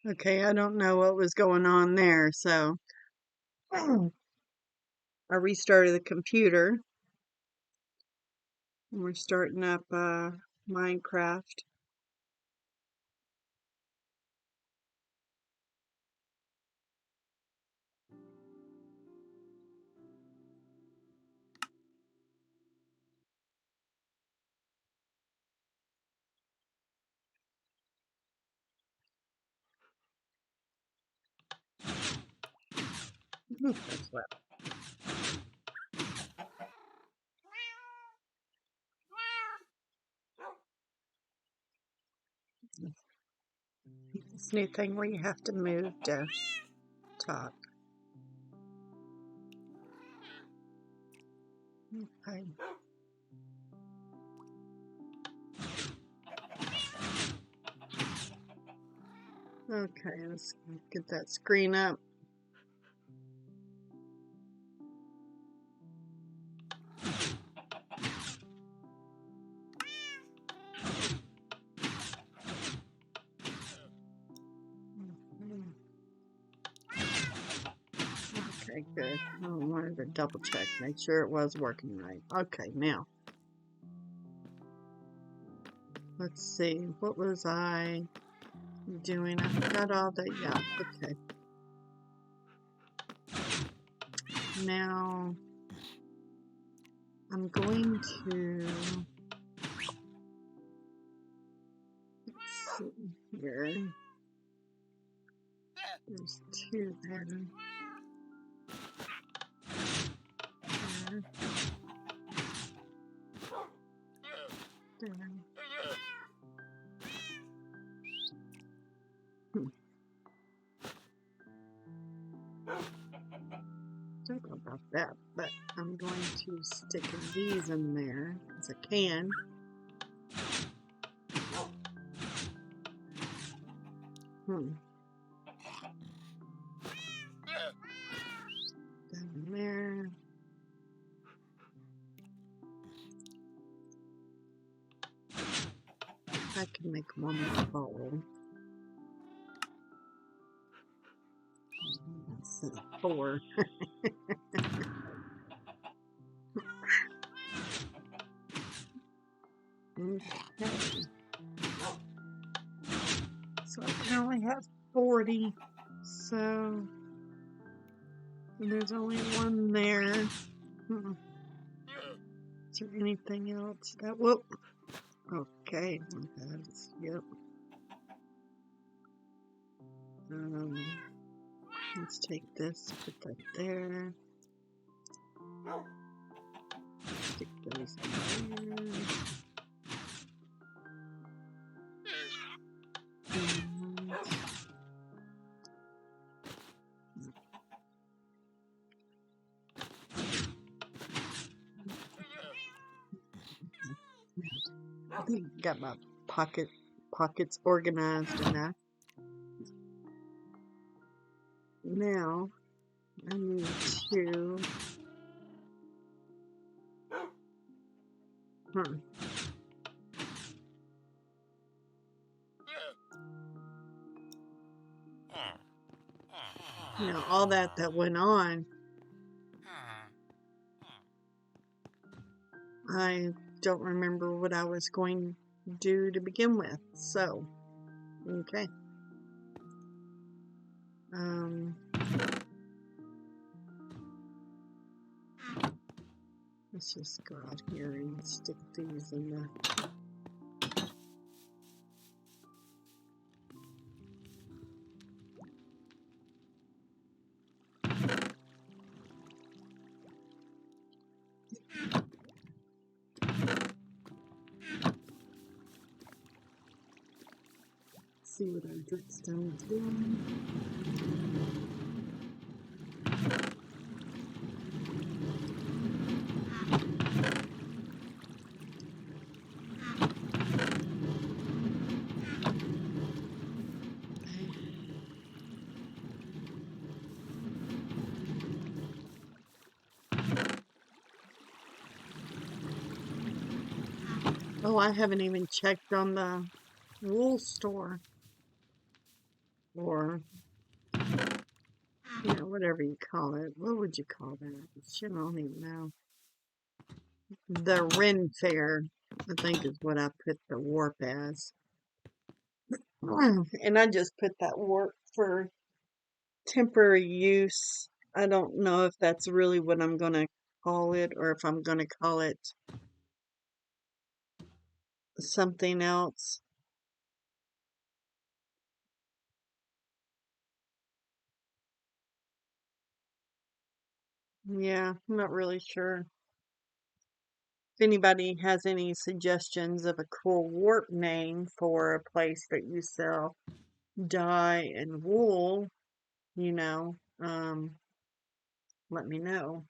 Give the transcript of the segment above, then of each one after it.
Okay, I don't know what was going on there, so I restarted the computer and we're starting up Minecraft. That's what. This new thing where you have to move to talk. Okay. Okay, let's get that screen up. Okay, good. I wanted to double check, make sure it was working right. Okay, now let's see. What was I doing? I forgot all the, yeah, okay. Now I'm going to, let's see here. There's two there. There. Hmm. Don't know about that, but I'm going to stick these in there because I can. Down there. I can make one more bowl. Instead of 4. Okay. So I can only have 40. So there's only one there. Is there anything else that, whoop. Okay. Yep. Let's take this, put that there. Stick those in there. I think I got my pockets organized enough. Now I need to all that went on, I don't remember what I was going to do to begin with. So, okay. Let's just go out here and stick these in the. See what our dripstone is doing. Oh, I haven't even checked on the wool store. or, whatever you call it. What would you call that? Shit, I don't even know. The Ren Fair, I think is what I put the warp as. And I just put that warp for temporary use. I don't know if that's really what I'm going to call it or if I'm going to call it something else. Yeah, I'm not really sure. If anybody has any suggestions of a cool warp name for a place that you sell dye and wool, you know, let me know.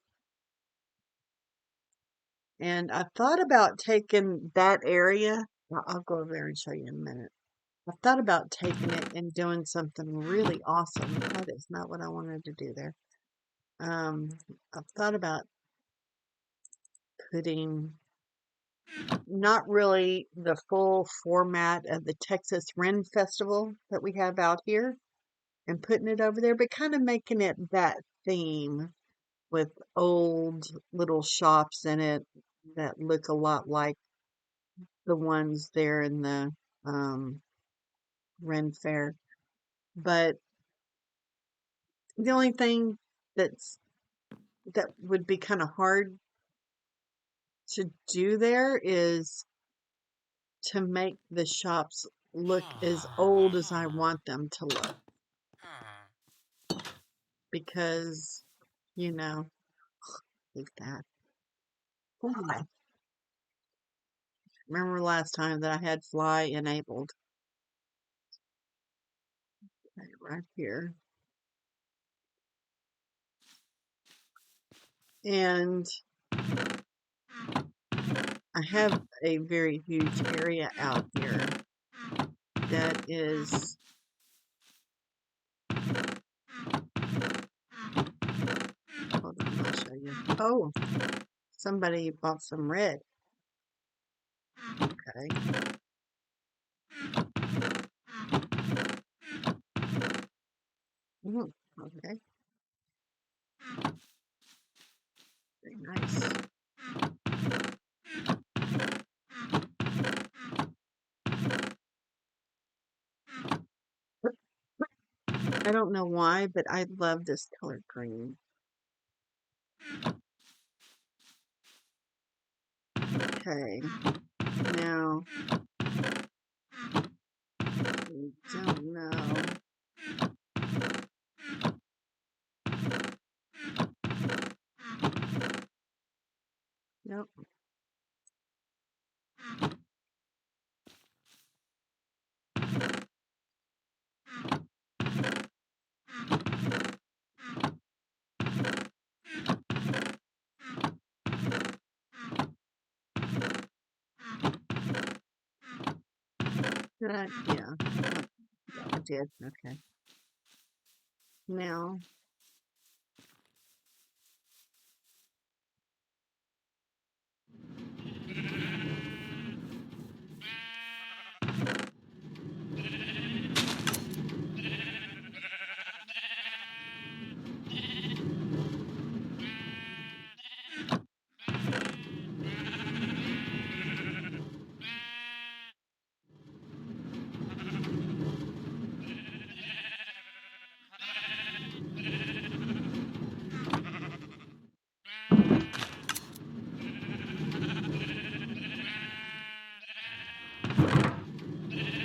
And I thought about taking that area. I'll go over there and show you in a minute. I thought about taking it and doing something really awesome. That is not what I wanted to do there. Um, I've thought about putting not really the full format of the Texas Ren Festival that we have out here and putting it over there, but kind of making it that theme with old little shops in it that look a lot like the ones there in the um, Ren Fair. But the only thing that would be kind of hard to do there is to make the shops look as old as I want them to look because, you know, like that. Fly. Remember last time that I had fly enabled right here. And I have a very huge area out here that is, hold on, I'll show you. Oh, somebody bought some red. Okay. Okay. Very nice. I don't know why, but I love this color green. Okay. Now, I don't know. Nope. Yeah, I did. Okay. Now,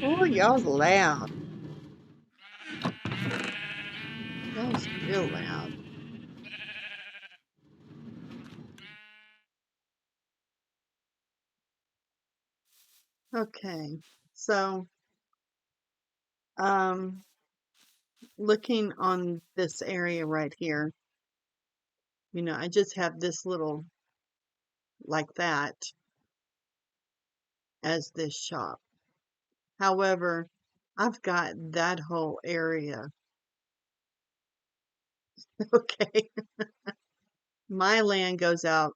oh, y'all's loud. Y'all's real loud. Okay. So, um, looking on this area right here, I just have this little like that as this shop. However, I've got that whole area. Okay. My land goes out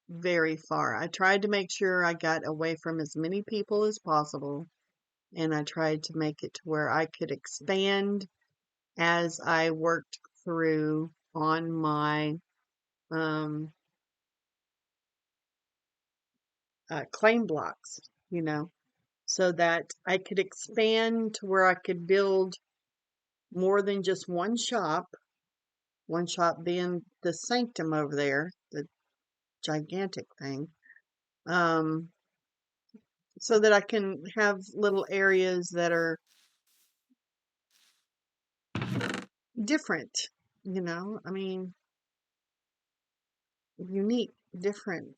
very far. I tried to make sure I got away from as many people as possible and I tried to make it to where I could expand as I worked through on my um, claim blocks, so that I could expand to where I could build more than just one shop being the sanctum over there, the gigantic thing, um, so that I can have little areas that are different, I mean, unique, different.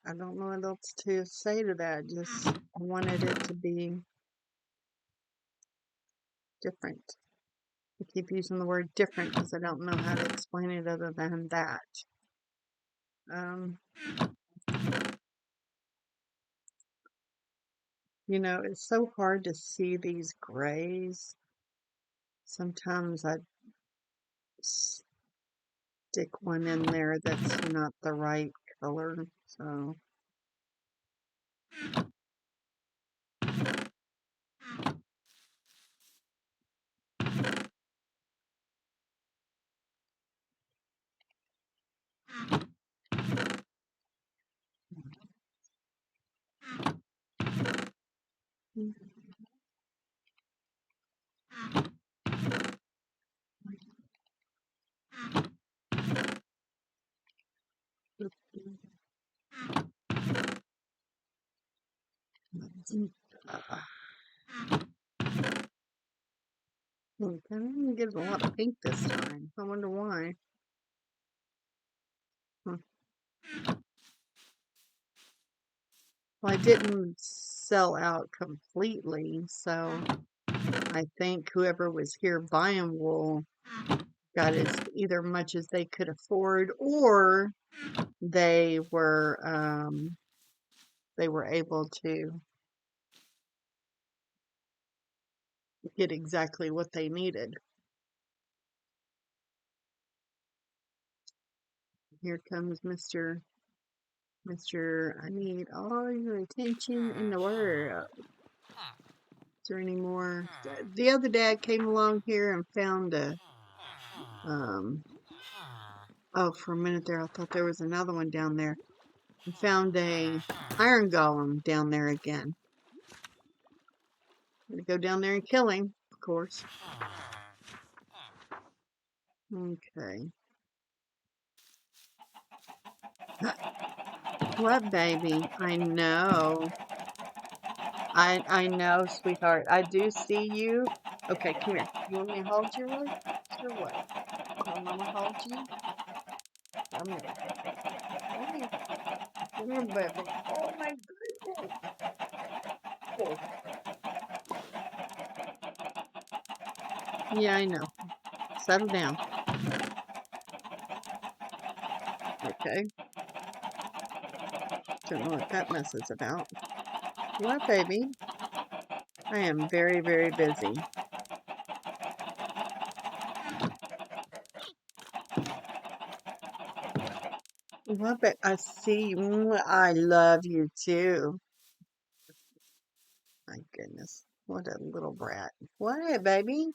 I don't know what else to say to that. Just I wanted it to be different. I keep using the word different because I don't know how to explain it other than that. Um, it's so hard to see these grays. Sometimes I stick one in there that's not the right color. So, I didn't get a lot of pink this time. I wonder why. Huh. Well, I didn't sell out completely, so I think whoever was here buying wool got as either much as they could afford, or they were able to get exactly what they needed. Here comes Mr. I need all your attention in the world. Is there any more? The other dad came along here and found um, oh, for a minute there, I thought there was another one down there. He found a iron golem down there again. Gonna go down there and kill him, of course. Okay. What, baby? I know. I know, sweetheart. I do see you. Okay, come here. You want me to hold you really? Or what? Want Mama hold you? Come here. Come here. Come here, baby. Oh my goodness. Oh. Yeah, I know. Settle down. Okay. Don't know what that mess is about. What, baby? I am very, very busy. What, I see you. I love you too. My goodness. What a little brat. What, baby?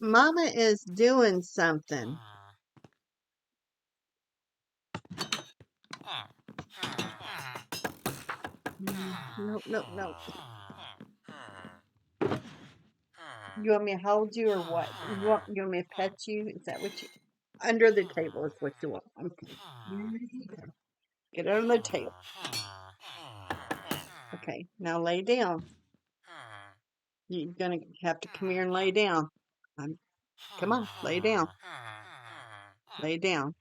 Mama is doing something. Nope, nope, nope. You want me to hold you or what? You want me to pet you? Is that what you... Under the table is what you want. Okay. Get under the table. Okay, now lay down. You're going to have to come here and lay down. Come on, lay down. Lay down.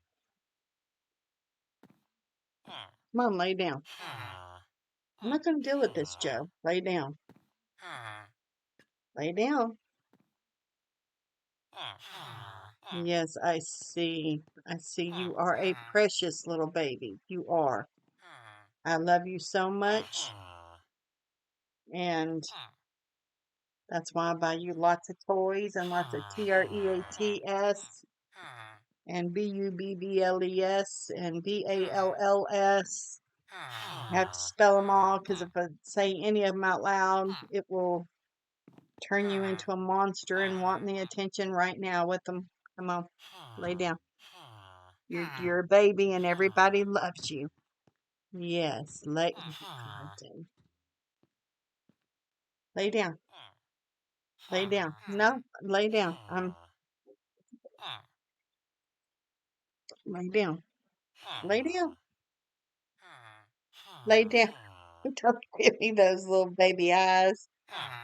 Come on, lay down. I'm not going to deal with this, Joe. Lay down. Lay down. Yes, I see. I see you are a precious little baby. You are. I love you so much. And that's why I buy you lots of toys and lots of TREATS and BUBBLES and BALLS. I have to spell them all because if I say any of them out loud, it will turn you into a monster and wanting the attention right now with them. Come on, lay down. You're a baby and everybody loves you. Yes, lay down. Lay down. No, lay down. Lay down. Lay down. Lay down. Don't give me those little baby eyes.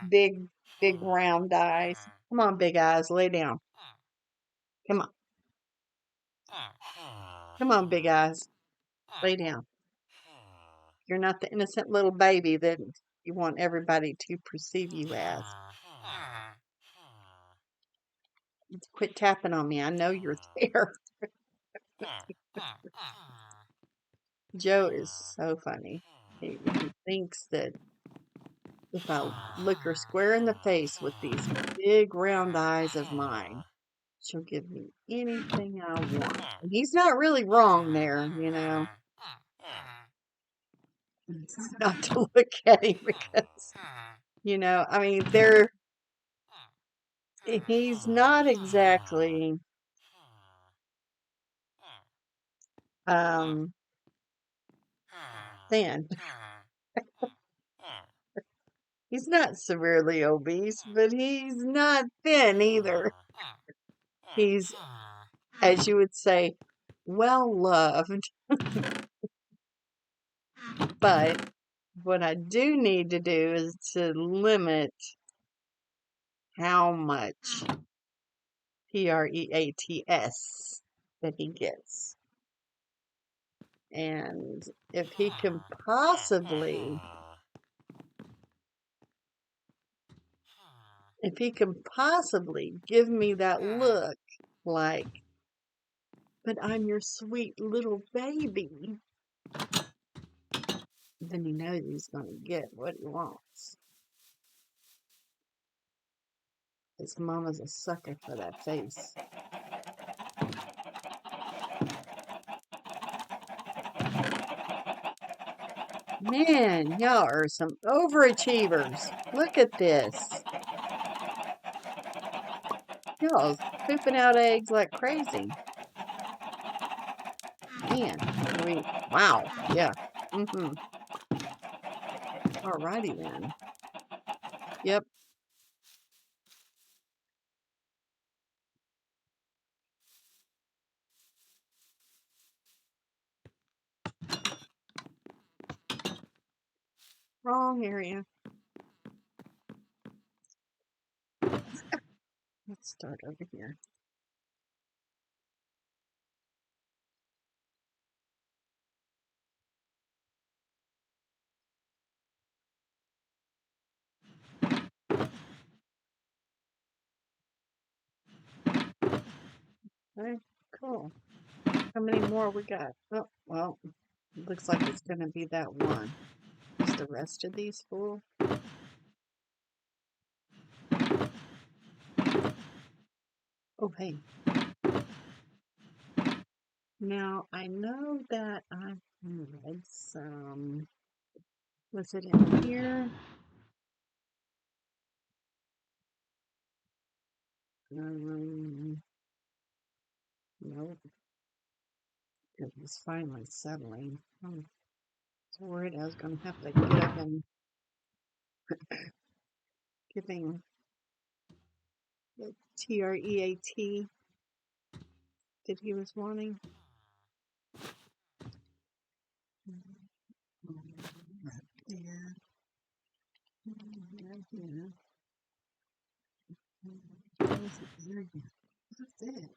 Big, big round eyes. Come on, big eyes. Lay down. Come on. Come on, big eyes. Lay down. You're not the innocent little baby that you want everybody to perceive you as. Quit tapping on me. I know you're there. Joe is so funny. He thinks that if I look her square in the face with these big round eyes of mine, she'll give me anything I want. And he's not really wrong there, you know. Not to look at him because, you know, I mean, he's not exactly um thin. He's not severely obese, but he's not thin either. He's, as you would say, well loved. But what I do need to do is to limit how much preats that he gets. And if he can possibly give me that look like, but I'm your sweet little baby, then he knows he's going to get what he wants. His mama's a sucker for that face. Man, y'all are some overachievers. Look at this. Y'all's pooping out eggs like crazy. Man, I mean, wow. Yeah. Mm-hmm. Alrighty then. Yep. Wrong area. Let's start over here. Okay, cool. How many more we got? Oh, well, looks like it's going to be that one. Is the rest of these full? Oh, hey. Now, I know that I had some. Was it in here? No, it was finally settling. I was worried I was going to have to get up and giving the TREAT that he was wanting. Yeah. What's it?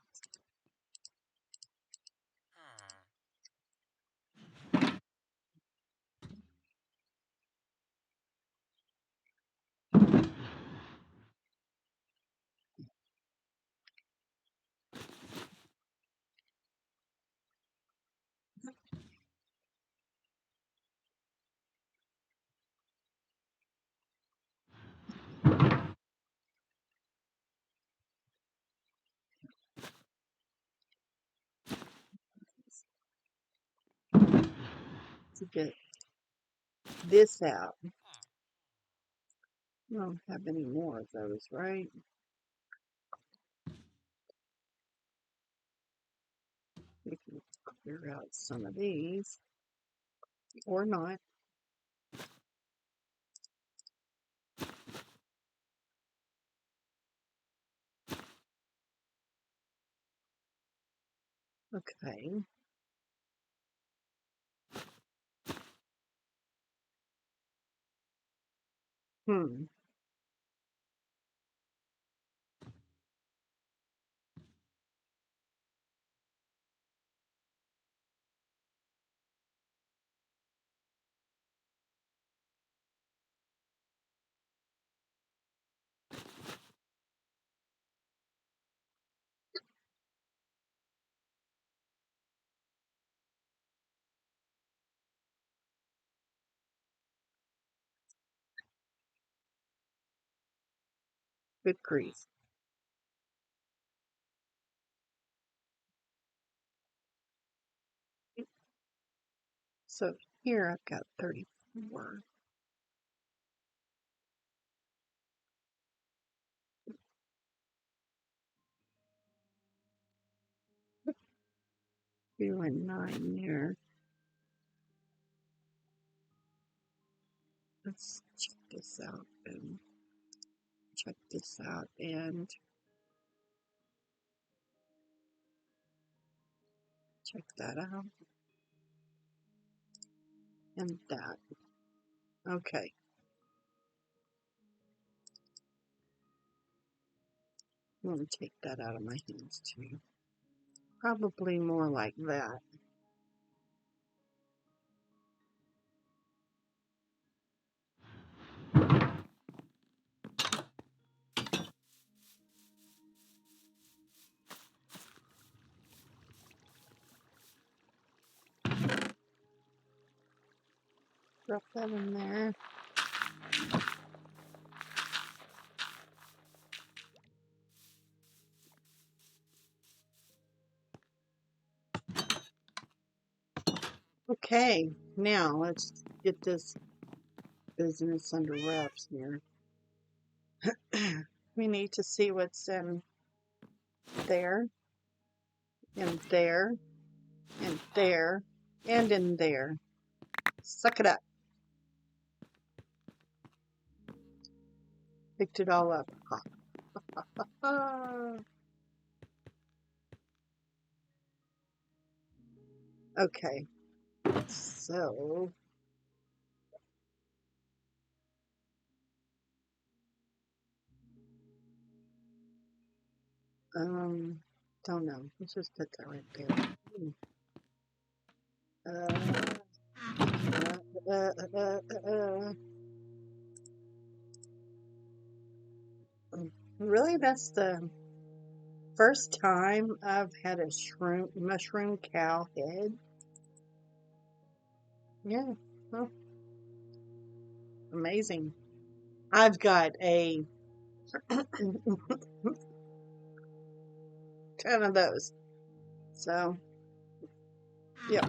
To get this out. I don't have any more of those, right? We can clear out some of these, or not. Okay. Hmm. Good grief. So here I've got 34. Two and 9 there. Let's check this out and check this out and check that out and that. Okay. I'm going to take that out of my hands too. Probably more like that. Drop that in there. Okay, now let's get this business under wraps here. We need to see what's in there, and there, and there, and in there. Suck it up. Picked it all up. Okay, so don't know. Let's just put that right there. Really, that's the first time I've had a mushroom cow head. Yeah, well, amazing. I've got a ton of those. So, yeah.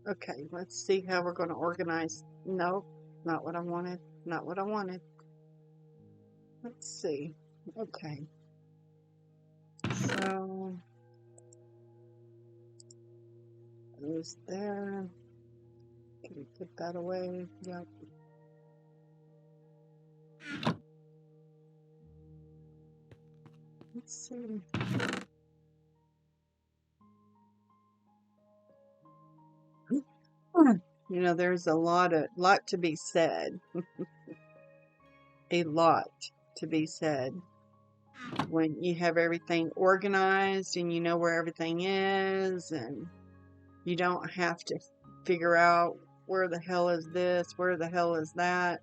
Okay, let's see how we're going to organize. No, not what I wanted. Not what I wanted. Let's see. Okay. So, there's there. Can we put that away? Yep. Let's see. You know, there's a lot to be said. A lot to be said when you have everything organized and you know where everything is, and you don't have to figure out where the hell is this, where the hell is that.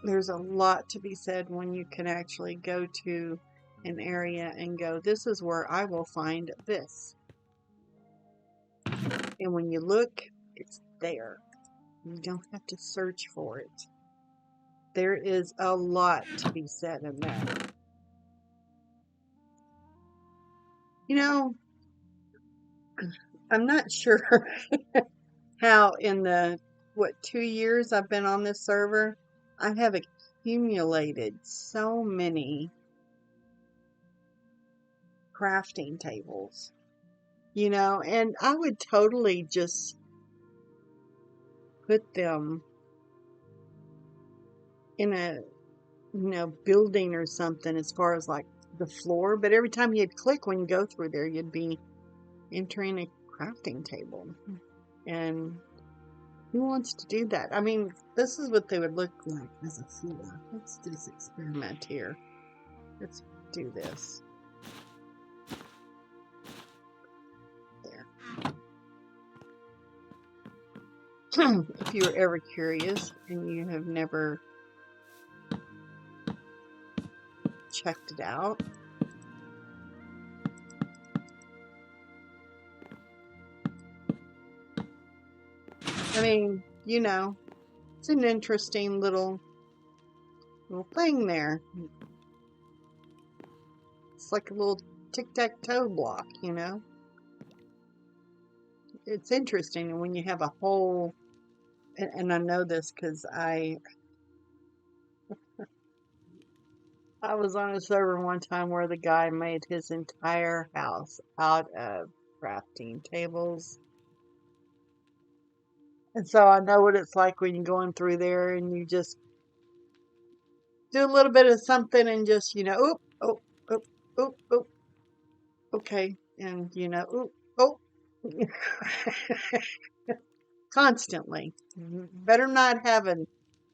There's a lot to be said when you can actually go to an area and go, this is where I will find this. And when you look, it's there. You don't have to search for it. There is a lot to be said in that. You know, I'm not sure how in the, 2 years I've been on this server, I have accumulated so many crafting tables, and I would totally just put them in a, building or something as far as like the floor, but every time you'd click when you go through there, you'd be entering a crafting table. And who wants to do that? I mean, this is what they would look like as a floor. Let's just experiment here. Let's do this. There. If you were ever curious and you have never checked it out, I mean, it's an interesting little thing there. It's like a little tic-tac-toe block, It's interesting when you have a whole, and I know this because I was on a server one time where the guy made his entire house out of crafting tables. And so I know what it's like when you're going through there and you just do a little bit of something and just, oop, oh, oop, oop, oop, okay. And, oop, oh, constantly. Better not have an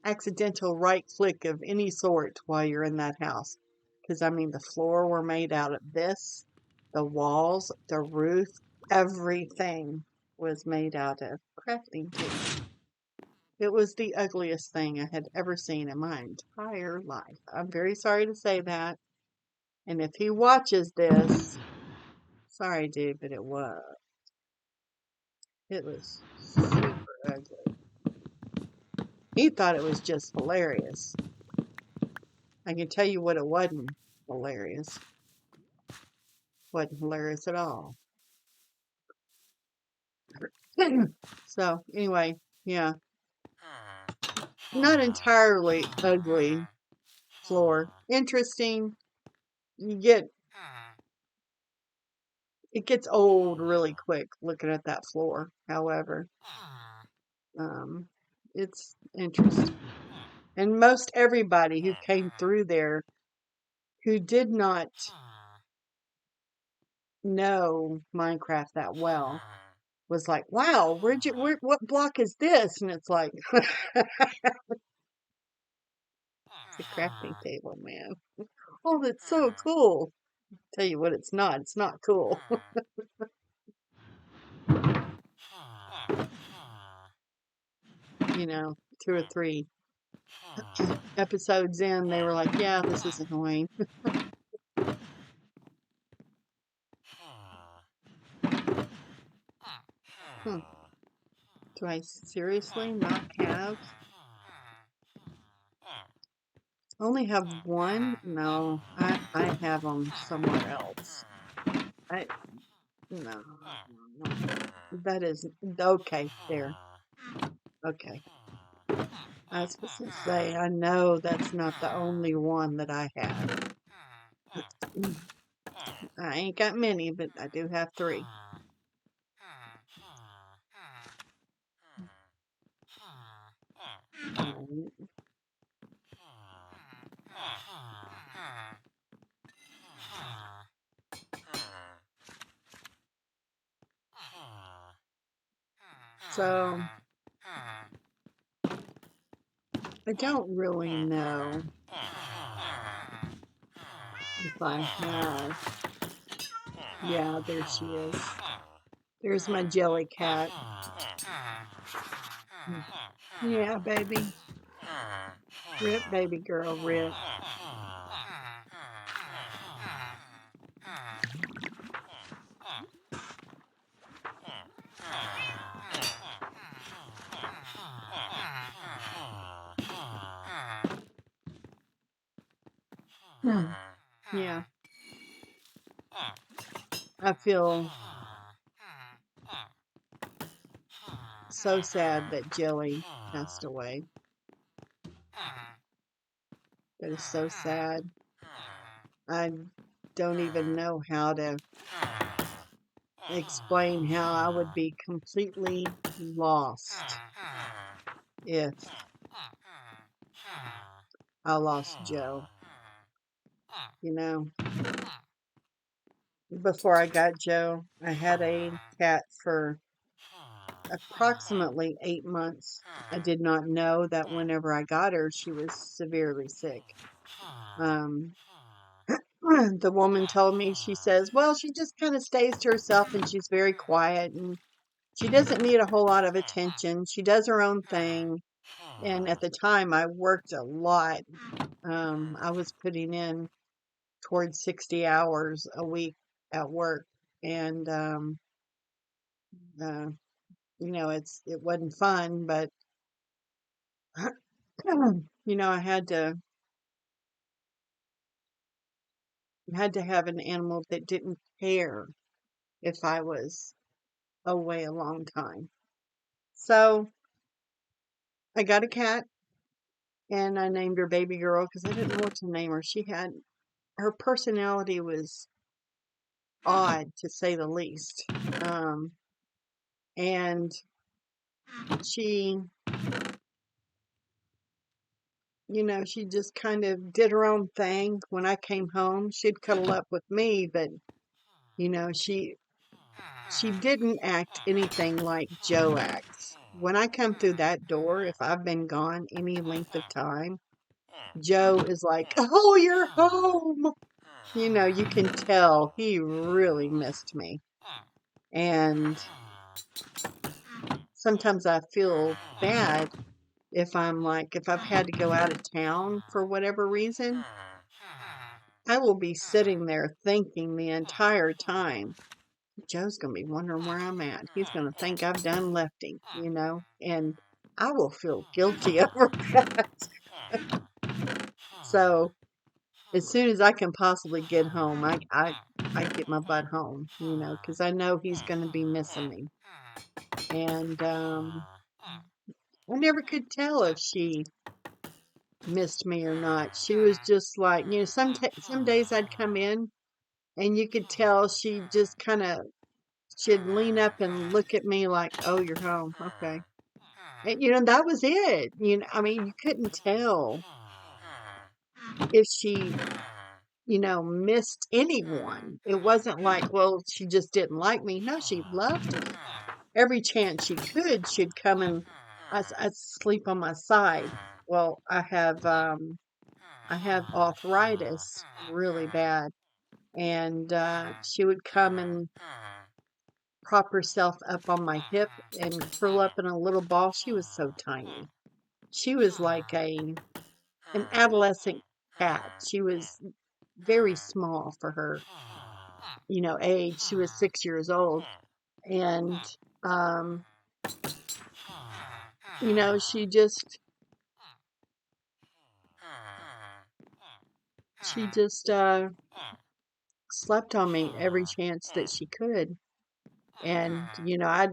accidental right click of any sort while you're in that house. Because, I mean, the floor were made out of this, the walls, the roof, everything was made out of crafting tables. It was the ugliest thing I had ever seen in my entire life. I'm very sorry to say that. And if he watches this, sorry, dude, but it was. It was super ugly. He thought it was just hilarious. I can tell you what, it wasn't hilarious. Wasn't hilarious at all. So, anyway, yeah. Not entirely ugly floor. Interesting. It gets old really quick looking at that floor. However, it's interesting. And most everybody who came through there who did not know Minecraft that well was like, wow, what block is this? And it's like, it's a crafting table, man. Oh, that's so cool. Tell you what, it's not. It's not cool. 2 or 3 episodes in, they were like, yeah, this is annoying. Do I seriously not have? Only have one? No, I have them somewhere else. No. That is, okay, there. Okay. I was supposed to say, I know that's not the only one that I have. I ain't got many, but I do have 3. So, I don't really know if I have. Yeah, there she is. There's my jelly cat. Yeah, baby. Rip, baby girl, rip. Yeah. I feel so sad that Joey passed away. That is so sad. I don't even know how to explain how I would be completely lost if I lost Joe. You know, before I got Joe, I had a cat for approximately 8 months. I did not know that whenever I got her, she was severely sick. Um, the woman told me, she says, well, she just kind of stays to herself and she's very quiet and she doesn't need a whole lot of attention. She does her own thing. And at the time, I worked a lot. I was putting in towards 60 hours a week at work. And, uh, it wasn't fun, but, I had to have an animal that didn't care if I was away a long time. So I got a cat and I named her Baby Girl because I didn't know what to name her. Her personality was odd to say the least. And she, she just kind of did her own thing. When I came home, she'd cuddle up with me, but, you know, she didn't act anything like Joe acts. When I come through that door, if I've been gone any length of time, Joe is like, oh, you're home. You can tell he really missed me. And sometimes I feel bad if I've had to go out of town for whatever reason. I will be sitting there thinking the entire time, Joe's going to be wondering where I'm at. He's going to think I've done left him, and I will feel guilty over that. So as soon as I can possibly get home, I get my butt home, because I know he's going to be missing me. And I never could tell if she missed me or not. She was just like, some days I'd come in and you could tell she'd lean up and look at me like, oh, you're home. Okay. And, that was it. I mean, you couldn't tell if she, missed anyone. It wasn't like, well, she just didn't like me. No, she loved me. Every chance she could, she'd come and I'd sleep on my side. Well, I have arthritis really bad. And she would come and prop herself up on my hip and curl up in a little ball. She was so tiny. She was like an adolescent cat. She was very small for her, age. She was 6 years old. And, um, she just slept on me every chance that she could. And, I'd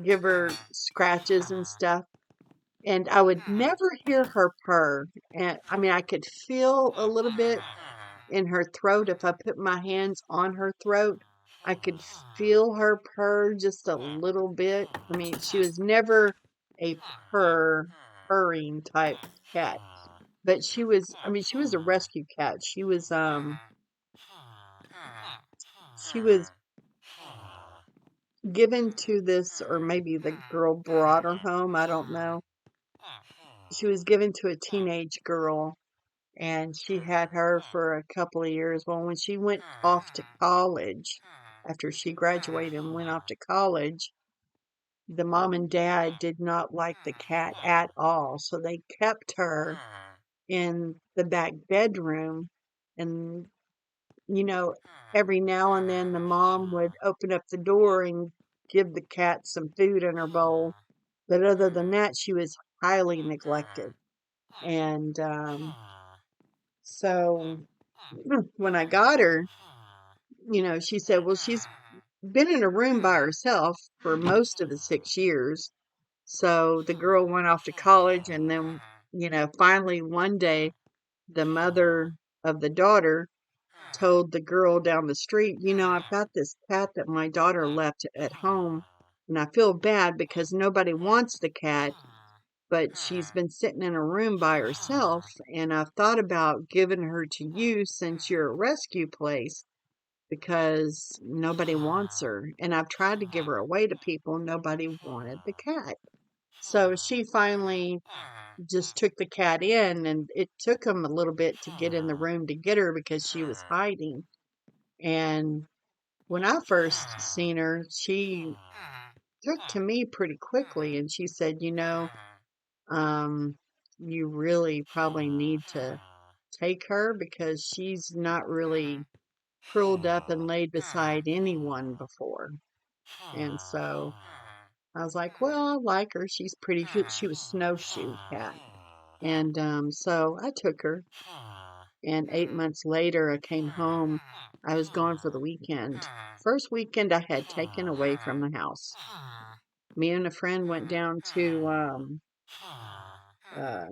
give her scratches and stuff. And I would never hear her purr. And I mean, I could feel a little bit in her throat. If I put my hands on her throat, I could feel her purr just a little bit. I mean, she was never a purring type cat, but she was a rescue cat. She was given to this, or maybe the girl brought her home. I don't know. She was given to a teenage girl and she had her for a couple of years. Well, when she went off to college, after she graduated and went off to college, the mom and dad did not like the cat at all. So they kept her in the back bedroom. And, you know, every now and then the mom would open up the door and give the cat some food in her bowl. But other than that, she was highly neglected. And so when I got her, she said, well, been in a room by herself for most of the 6 years. So the girl went off to college, and then, finally one day, the mother of the daughter told the girl down the street, I've got this cat that my daughter left at home, and I feel bad because nobody wants the cat, but she's been sitting in a room by herself, and I've thought about giving her to you since you're a rescue place because nobody wants her. And I've tried to give her away to people, nobody wanted the cat. So she finally just took the cat in, and it took him a little bit to get in the room to get her because she was hiding. And when I first seen her, she took to me pretty quickly, and she said, um, you really probably need to take her because she's not really curled up and laid beside anyone before. And so I was like, well, I like her. She's pretty good. She was snowshoe cat. And so I took her. And 8 months later, I came home. I was gone for the weekend. First weekend I had taken away from the house. Me and a friend went down to uh,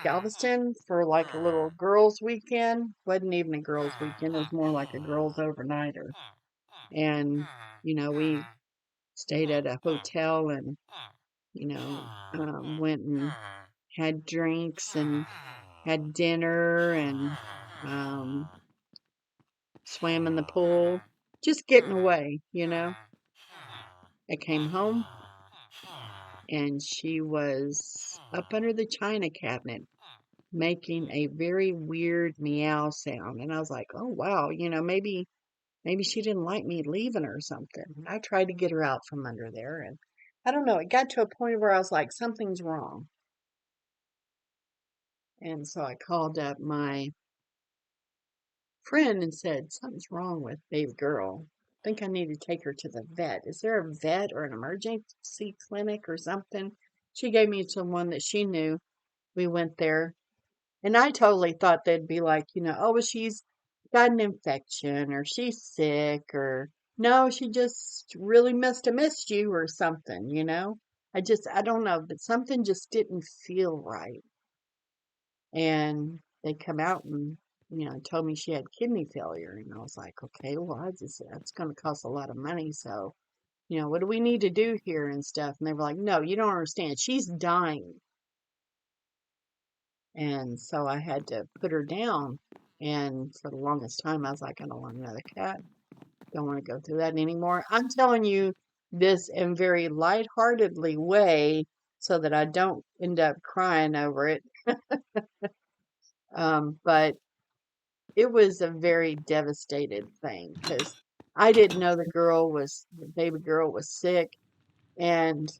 Galveston for like a little girls' weekend. Wasn't even a girls' weekend. It was more like a girls' overnighter. And, we stayed at a hotel and, went and had drinks and had dinner and um, swam in the pool, just getting away. I came home and she was up under the china cabinet making a very weird meow sound. And I was like, oh, wow, maybe she didn't like me leaving her or something. And I tried to get her out from under there. And I don't know, it got to a point where I was like, something's wrong. And so I called up my friend and said, something's wrong with baby girl. I think I need to take her to the vet. Is there a vet or an emergency clinic or something? She gave me to one that she knew. We went there. And I totally thought they'd be like, oh, well, she's got an infection or she's sick or no, she just really must have missed you or something. I don't know, but something just didn't feel right. And they come out and, told me she had kidney failure. And I was like, okay, well, that's going to cost a lot of money. So, what do we need to do here and stuff? And they were like, no, you don't understand. She's dying. And so I had to put her down. And for the longest time, I was like, I don't want another cat. Don't want to go through that anymore. I'm telling you this in very lightheartedly way so that I don't end up crying over it. But it was a very devastated thing because I didn't know the baby girl was sick. And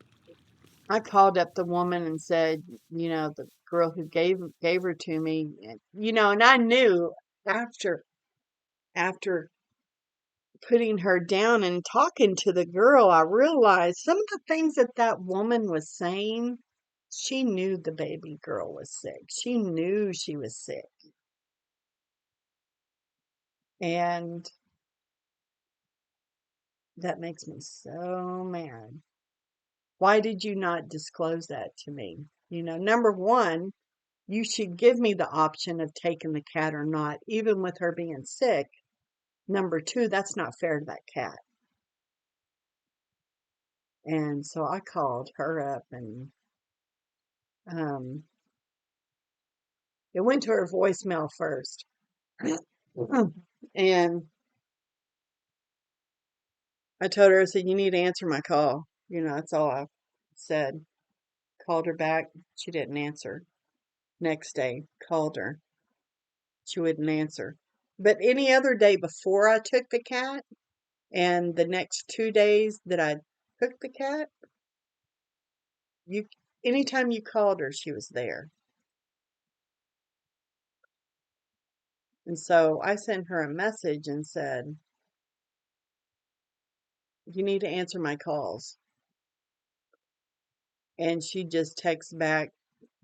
I called up the woman and said, the girl who gave her to me, and I knew after after putting her down and talking to the girl, I realized some of the things that woman was saying. She knew the baby girl was sick. She knew she was sick. And that makes me so mad. Why did you not disclose that to me? Number one, you should give me the option of taking the cat or not, even with her being sick. Number two, that's not fair to that cat. And so I called her up and um, it went to her voicemail first. And I told her, I said, you need to answer my call. That's all I said. Called her back. She didn't answer. Next day, called her. She wouldn't answer. But any other day before I took the cat and the next 2 days that I took the cat, you anytime you called her, she was there. And so I sent her a message and said, you need to answer my calls. And she just texts back,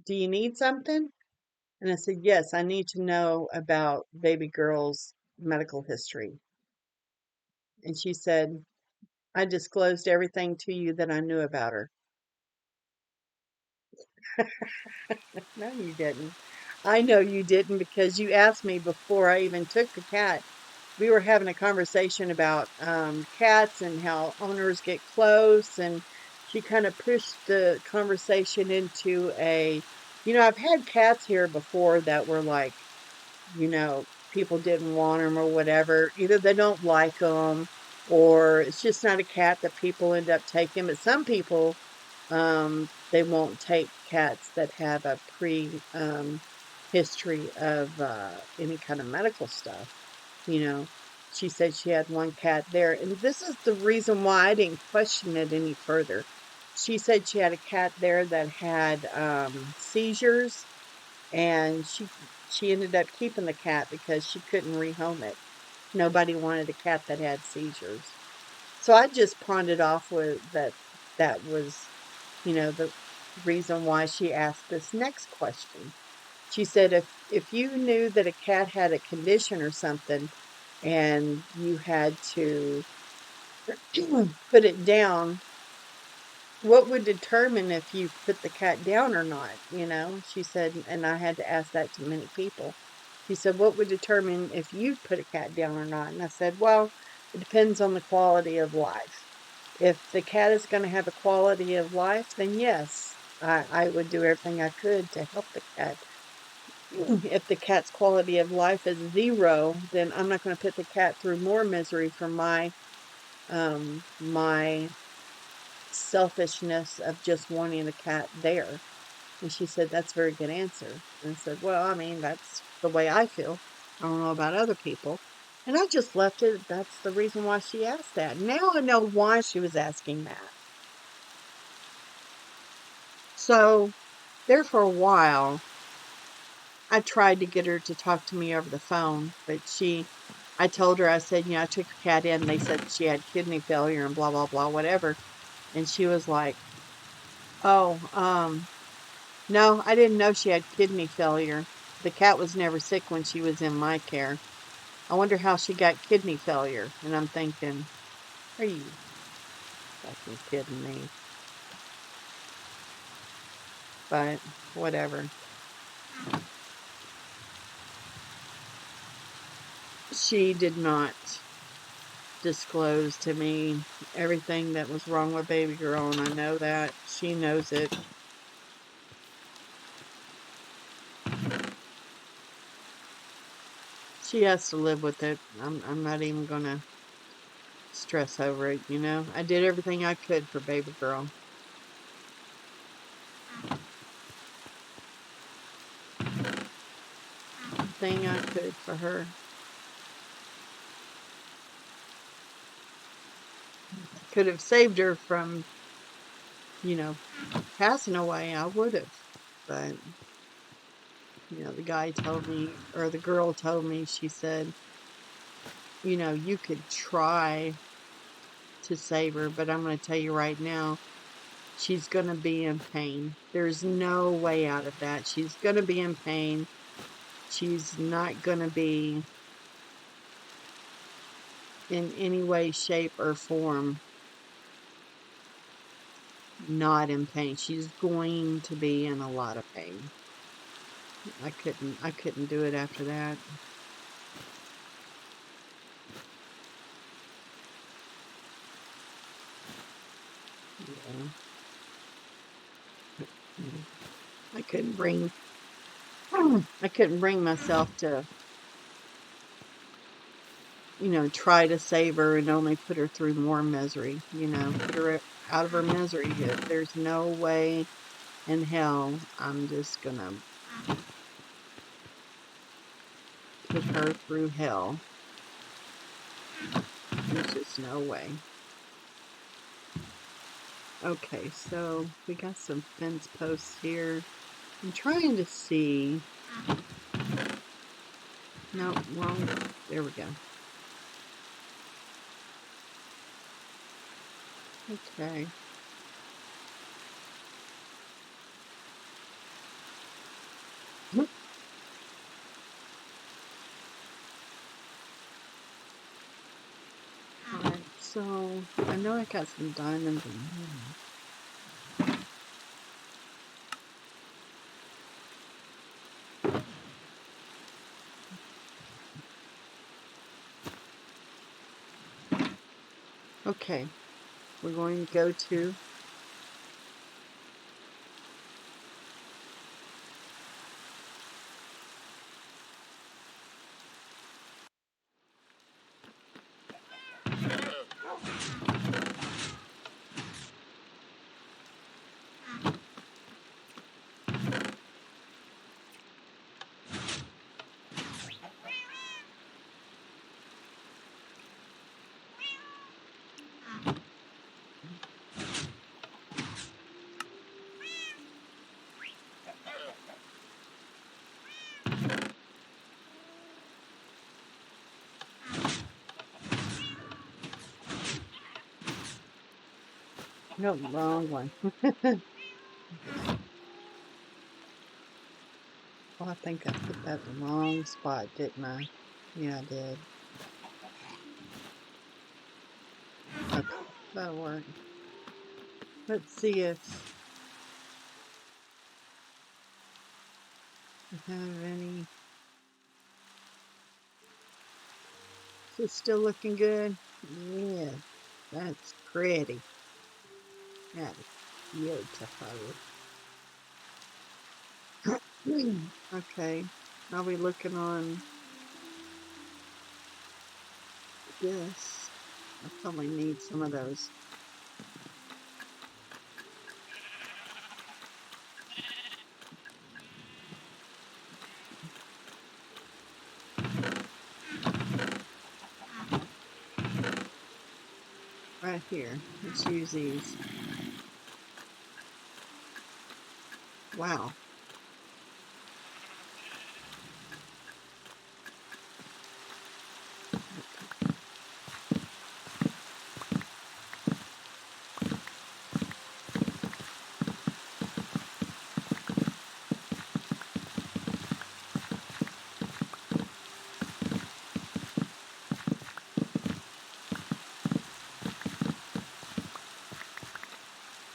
do you need something? And I said, yes, I need to know about baby girl's medical history. And she said, I disclosed everything to you that I knew about her. No, you didn't. I know you didn't because you asked me before I even took the cat. We were having a conversation about cats and how owners get close, and she kind of pushed the conversation into I've had cats here before that were like, people didn't want them or whatever. Either they don't like them or it's just not a cat that people end up taking. But some people, they won't take cats that have a history of any kind of medical stuff. You know, she said she had one cat there, and this is the reason why I didn't question it any further. She said she had a cat there that had seizures, and she ended up keeping the cat because she couldn't rehome it. Nobody wanted a cat that had seizures. So I just pawned it off with that was, the reason why she asked this next question. She said if you knew that a cat had a condition or something and you had to put it down, what would determine if you put the cat down or not? She said, and I had to ask that to many people. She said, what would determine if you put a cat down or not? And I said, well, it depends on the quality of life. If the cat is going to have a quality of life, then yes, I would do everything I could to help the cat. If the cat's quality of life is zero, then I'm not going to put the cat through more misery for my selfishness of just wanting the cat there. And she said, that's a very good answer. And I said, well, I mean, that's the way I feel. I don't know about other people. And I just left it. That's the reason why she asked that. Now I know why she was asking that. So, there for a while, I tried to get her to talk to me over the phone, but I told her, I said, I took the cat in. They said she had kidney failure and blah, blah, blah, whatever. And she was like, oh, no, I didn't know she had kidney failure. The cat was never sick when she was in my care. I wonder how she got kidney failure. And I'm thinking, are you fucking kidding me? But whatever. She did not disclose to me everything that was wrong with baby girl, and I know that. She knows it. She has to live with it. I'm not even gonna stress over it. I did everything I could for baby girl. Thing I could for her. Could have saved her from, you know, passing away. I would have. But, the guy told me, or the girl told me, she said, you could try to save her, but I'm going to tell you right now, she's going to be in pain. There's no way out of that. She's going to be in pain. She's not going to be in any way, shape, or form not in pain. She's going to be in a lot of pain. I couldn't do it after that. Yeah. I couldn't bring I couldn't bring myself to, try to save her and only put her through more misery, put her out of her misery. There's no way in hell I'm just gonna put her through hell. There's just no way. Okay, so we got some fence posts here. I'm trying to see. No, wrong. There we go. Okay. Alright, So I know I got some diamonds in here. Okay, we're going to go to no, wrong one. Oh, I think I put that in the wrong spot, didn't I? Yeah, I did. Okay, that'll work. Let's see if I have any. Is it still looking good? Yeah, that's pretty. That is beautiful. Okay, I'll be looking on this. I probably need some of those. Right here. Let's use these. Wow.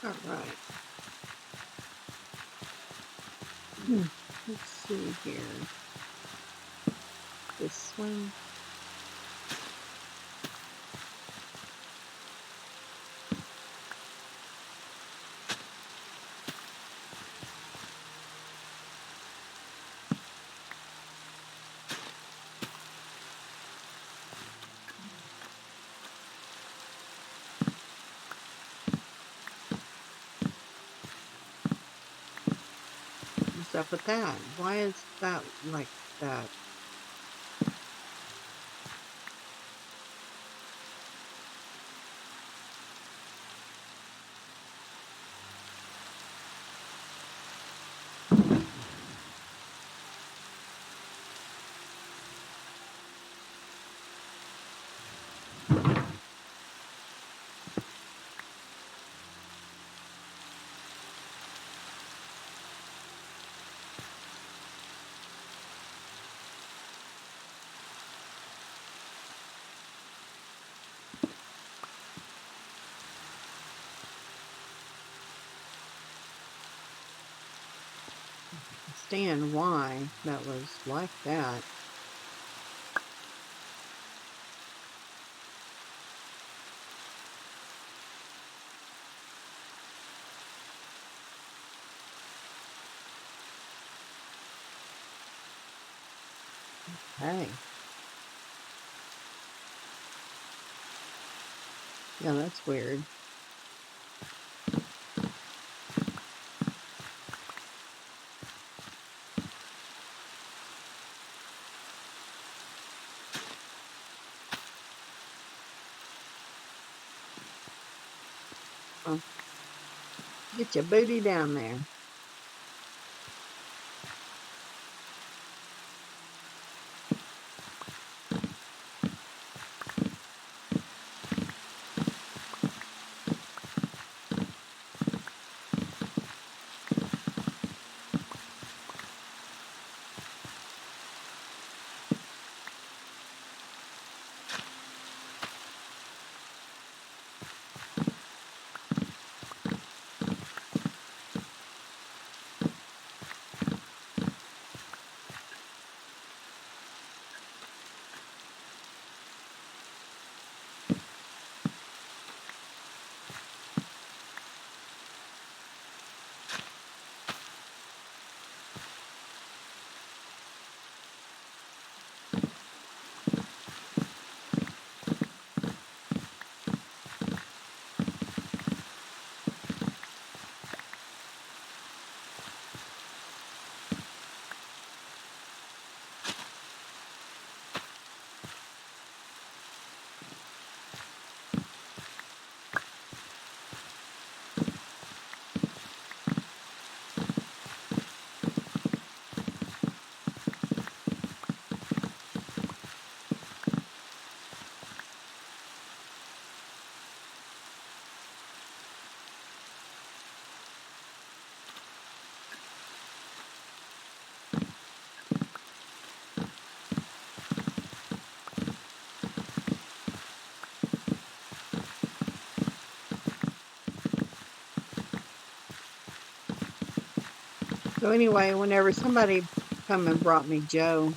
All right. Let's see here. This one. What's up with that? Why is that like that? Understand why that was like that. Hey. Yeah, that's weird. Oh, get your booty down there. So anyway, whenever somebody come and brought me Joe,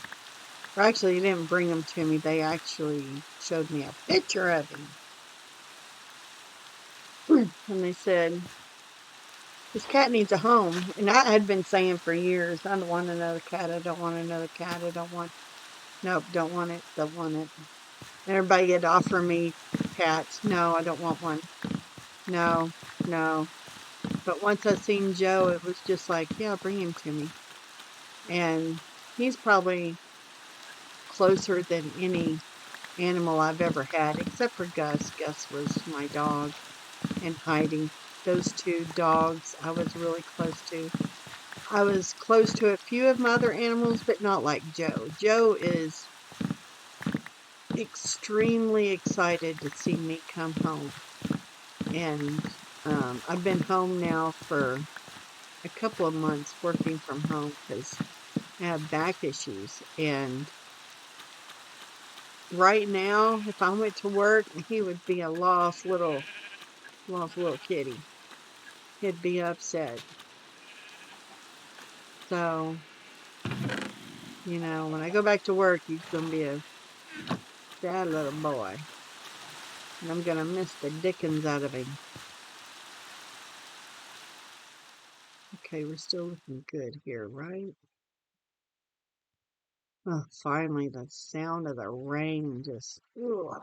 or actually they didn't bring him to me, they actually showed me a picture of him. And they said, this cat needs a home. And I had been saying for years, I don't want another cat. I don't want another cat. I don't want, nope, don't want it. Don't want it. And everybody had offered me cats. No, I don't want one. No, no. But once I seen Joe, it was just like, yeah, bring him to me. And he's probably closer than any animal I've ever had, except for Gus. Gus was my dog, and Heidi. Those two dogs I was really close to. I was close to a few of my other animals, but not like Joe. Joe is extremely excited to see me come home. And I've been home now for a couple of months working from home because I have back issues. And right now, if I went to work, he would be a lost little kitty. He'd be upset. So, when I go back to work, he's gonna be a sad little boy. And I'm gonna miss the dickens out of him. Okay, we're still looking good here, right? Oh, finally, the sound of the rain just, ugh,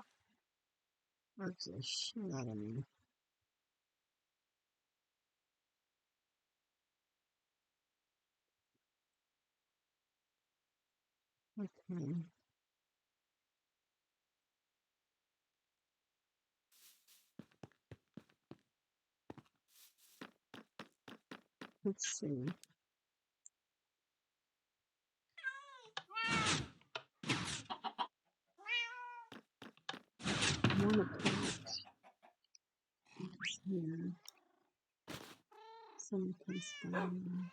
hurts the shit out of me. Okay, let's see. I want to put here someplace down.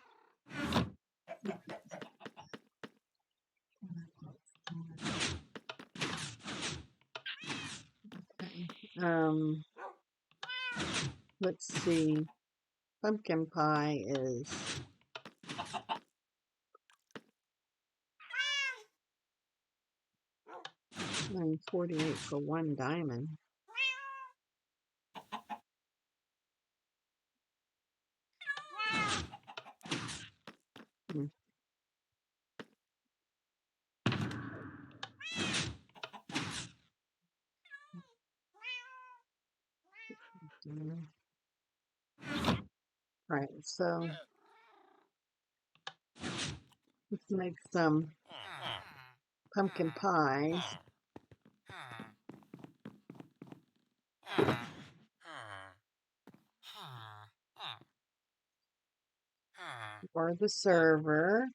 Okay. Let's see. Pumpkin pie is 9.48 for one diamond. Hmm. Right, so let's make some pumpkin pies. For the server.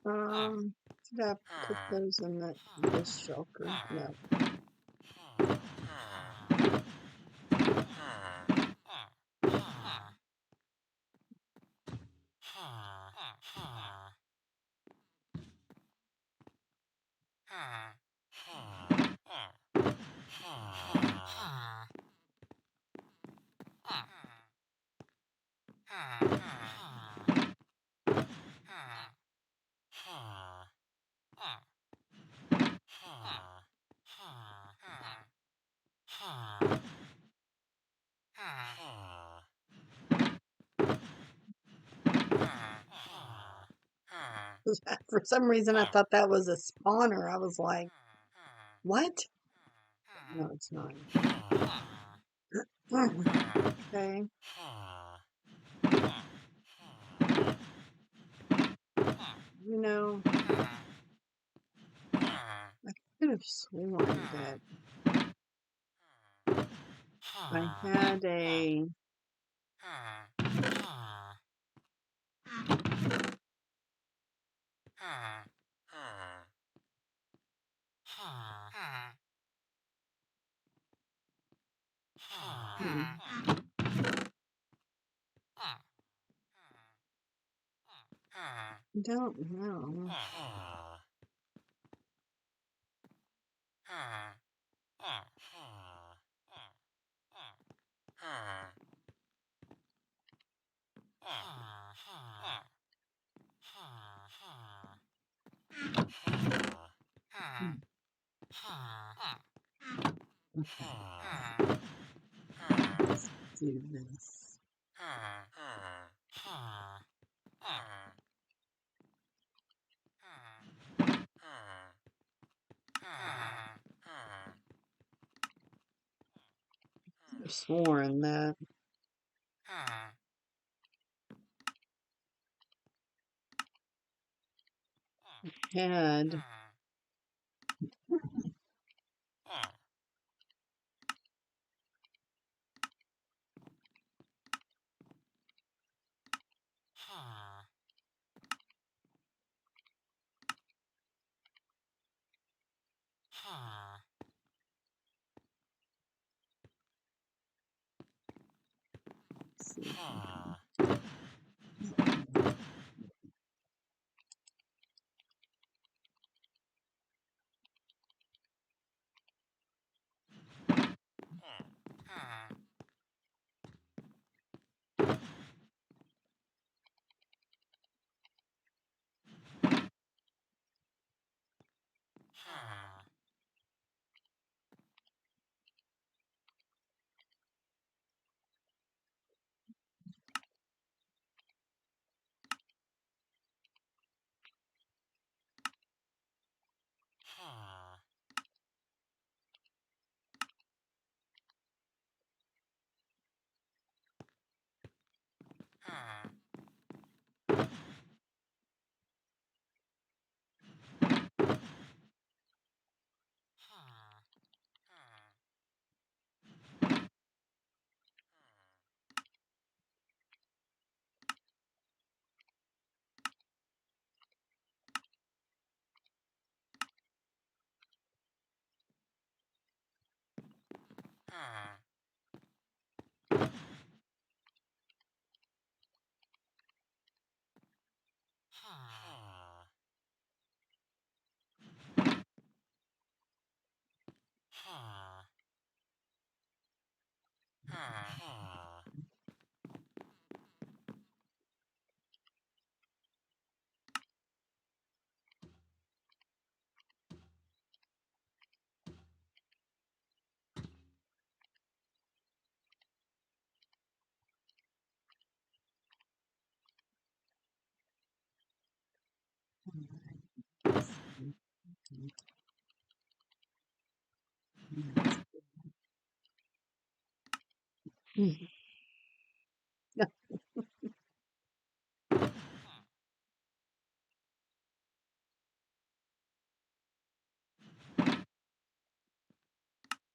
Did I put those in this shulker? No. For some reason, I thought that was a spawner. I was like, what? No, it's not. Okay. I could have sworn that I had a don't know. Okay, let's do this. I've sworn that had let's see.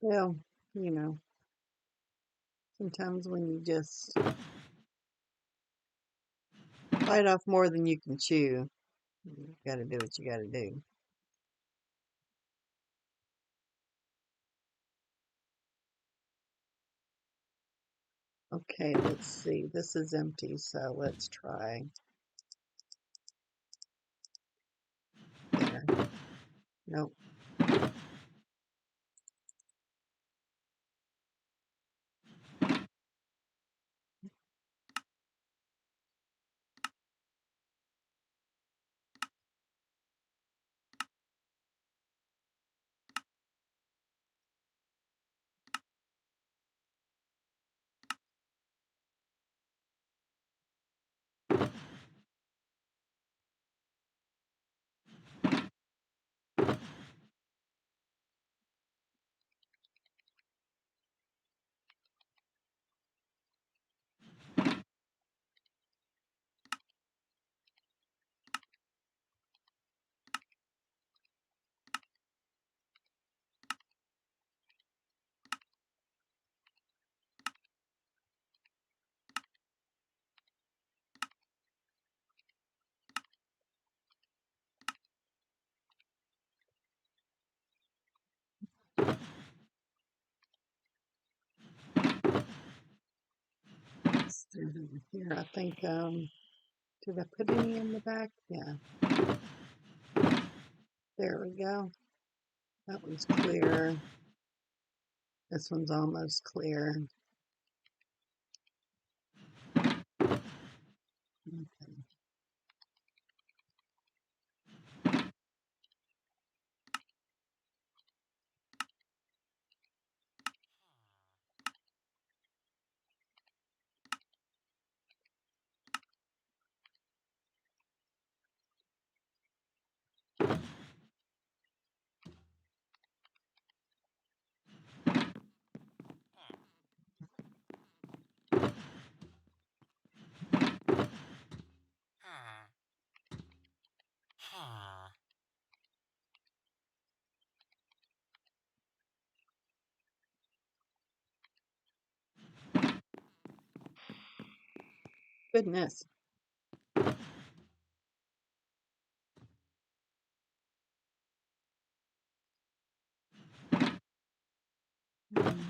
Well, you know, sometimes when you just bite off more than you can chew, you gotta do what you gotta do. Okay, let's see. This is empty, so let's try there. Nope. Let's do it over here. I think, did I put any in the back? Yeah. There we go. That one's clear. This one's almost clear. Okay. Goodness. Mm.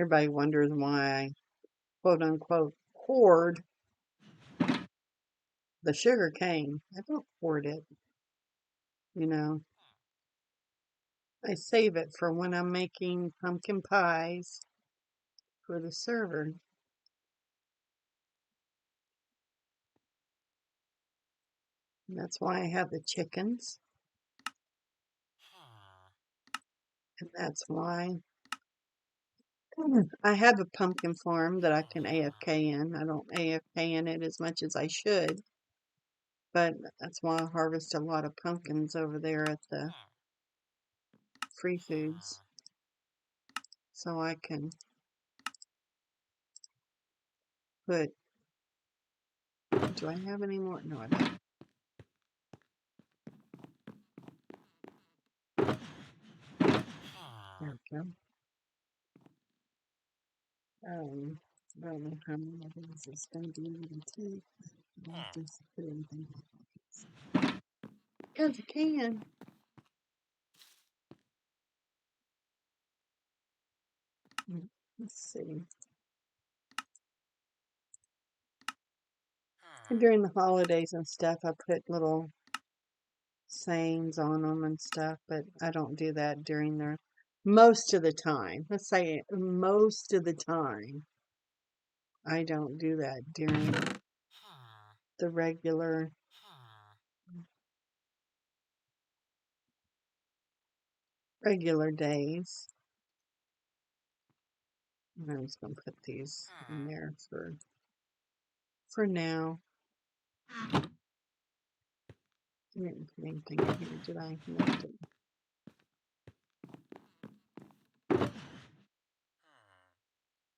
Everybody wonders why I quote unquote hoard the sugar cane. I don't hoard it, you know. I save it for when I'm making pumpkin pies for the server. And that's why I have the chickens. And that's why I have a pumpkin farm that I can AFK in. I don't AFK in it as much as I should, but that's why I harvest a lot of pumpkins over there at the free foods. So I can put, do I have any more? No, I don't. There we go. I don't know how many of these it's going to be able to I'll just put everything because you can. Let's see. And during the holidays and stuff, I put little sayings on them and stuff, but I don't do that during the most of the time. Let's say most of the time, I don't do that during the regular days. And I'm just gonna put these in there for now. I didn't put anything in here, did I? No, I didn't.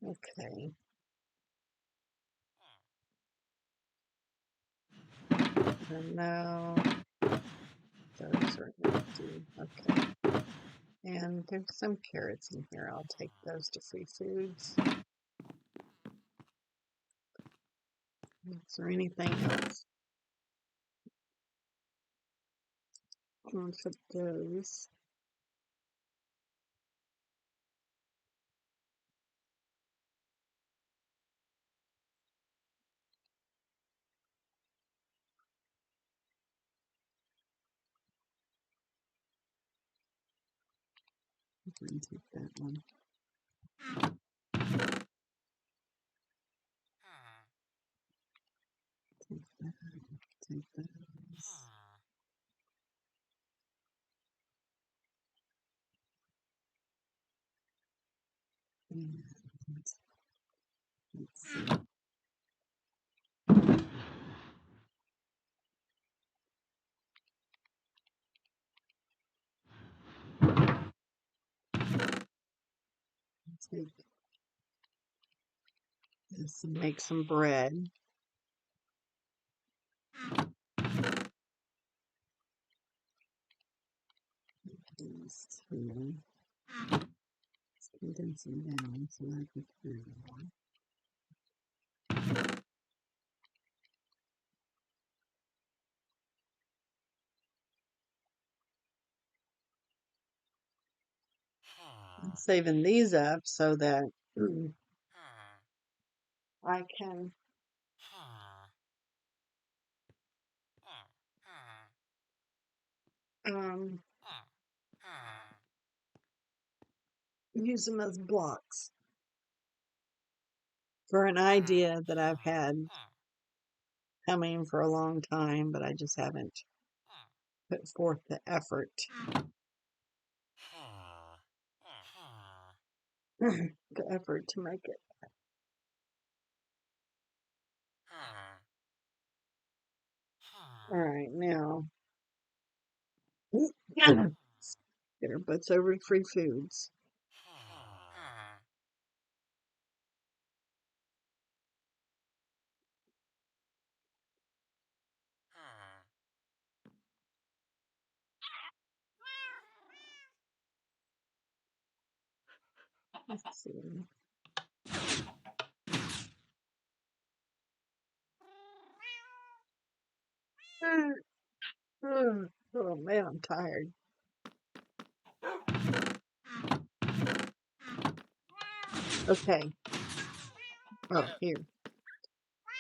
Okay. No, those are empty. Okay. And there's some carrots in here. I'll take those to free foods. Is there anything else? I'll put those. I'm going to take that one. Take that. Take those. And let's see. Take this and make some bread. These two. Let's condense them down so I can carry one. I'm saving these up so that I can um, use them as blocks. for an idea that I've had coming for a long time, but I just haven't put forth the effort. The effort to make it. All right, now get our butts over to Free Foods. Let's see. Oh man, I'm tired. Okay. Oh, here.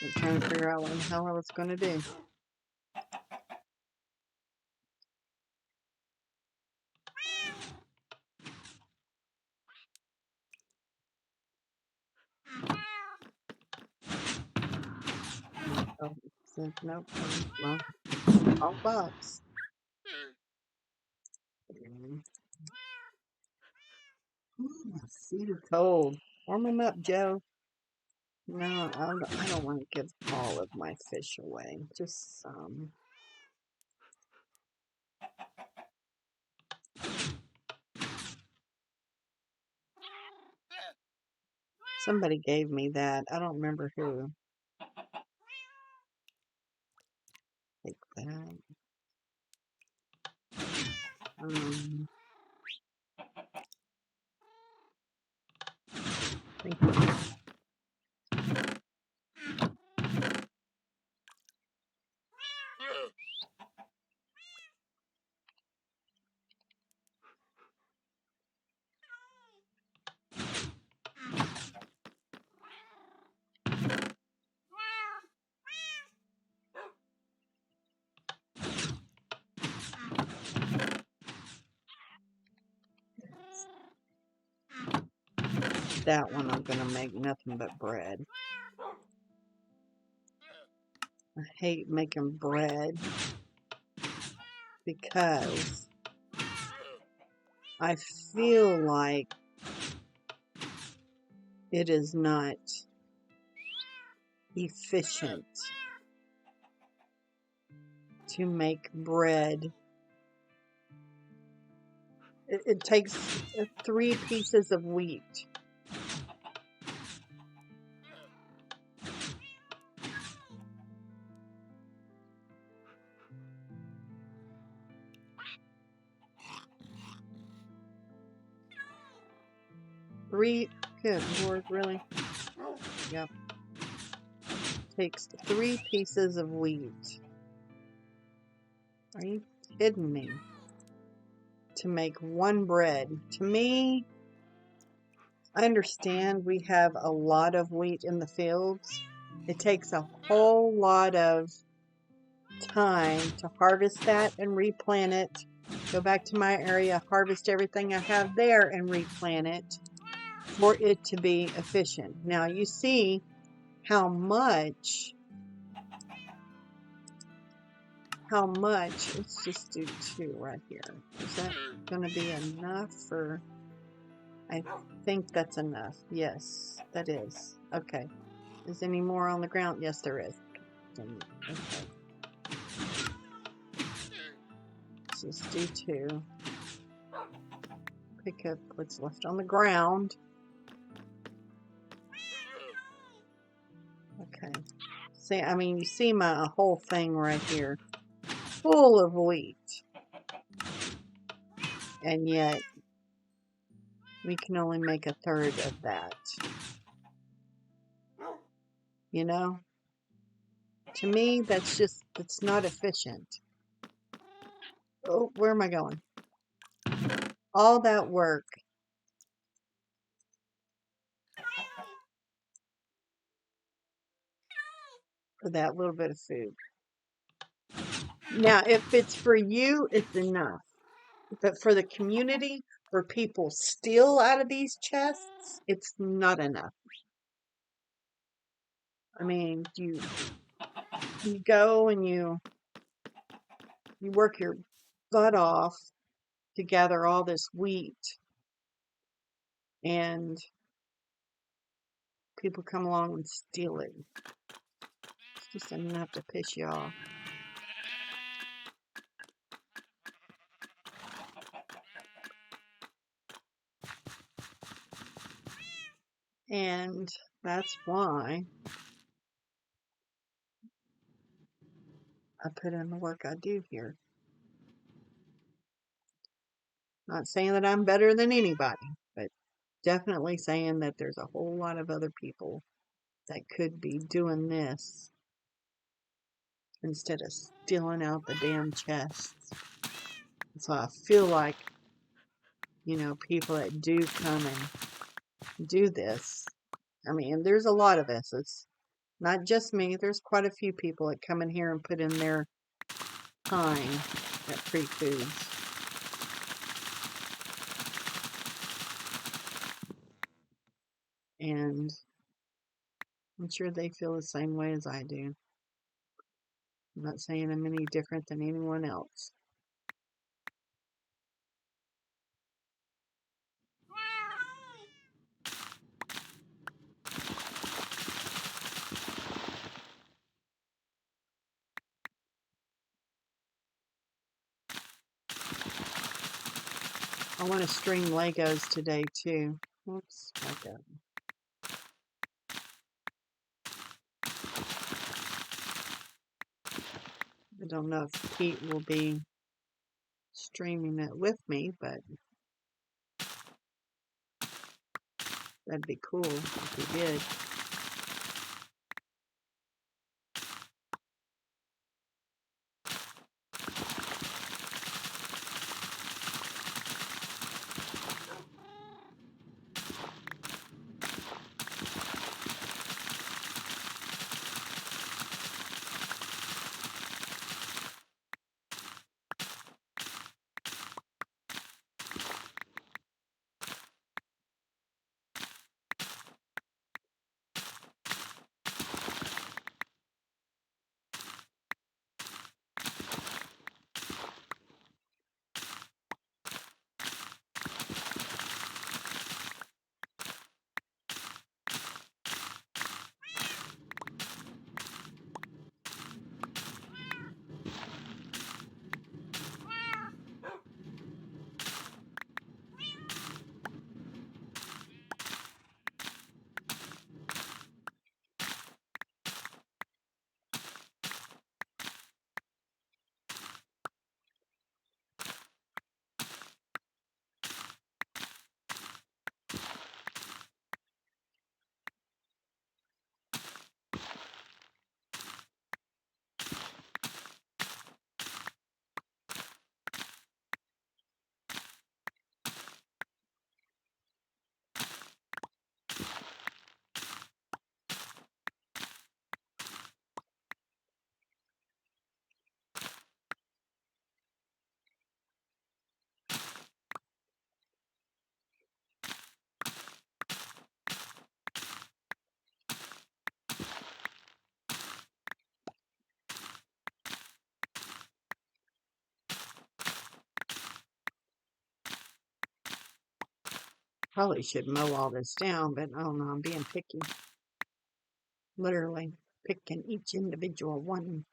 I'm trying to figure out what the hell I was going to do. Oh, nope. Wrong box. My feet are cold. Warm them up, Joe. No, I don't want to give all of my fish away. Just some. Somebody gave me that. I don't remember who. Take that. Thank you. That one I'm going to make nothing but bread. I hate making bread because I feel like it is not efficient to make bread. It takes 3 pieces of wheat. Good Lord, really? Yep. Takes 3 pieces of wheat. Are you kidding me? To make one bread. To me, I understand we have a lot of wheat in the fields. It takes a whole lot of time to harvest that and replant it. Go back to my area, harvest everything I have there and replant it for it to be efficient. Now you see how much, let's just do 2 right here. Is that going to be enough for, I think that's enough. Yes, that is. Okay. Is any more on the ground? Yes, there is. Okay. Let's just do 2. Pick up what's left on the ground. Okay. See, I mean, you see my whole thing right here, full of wheat. And yet, we can only make 1/3 of that. You know? To me, that's not efficient. Oh, where am I going? All that work for that little bit of food. Now, if it's for you, it's enough. But for the community, where people steal out of these chests, it's not enough. I mean, you go and you work your butt off to gather all this wheat, and people come along and steal it. It's just enough to piss you off. And that's why I put in the work I do here. Not saying that I'm better than anybody, but definitely saying that there's a whole lot of other people that could be doing this instead of stealing out the damn chests. So I feel like, people that do come and do this, I mean, there's a lot of us. It's not just me. There's quite a few people that come in here and put in their time at Free Foods. And I'm sure they feel the same way as I do. I'm not saying I'm any different than anyone else. I want to string Legos today too. Oops, back up. I don't know if Pete will be streaming it with me, but that'd be cool if he did. Probably should mow all this down, but I don't know, I'm being picky. Literally picking each individual one.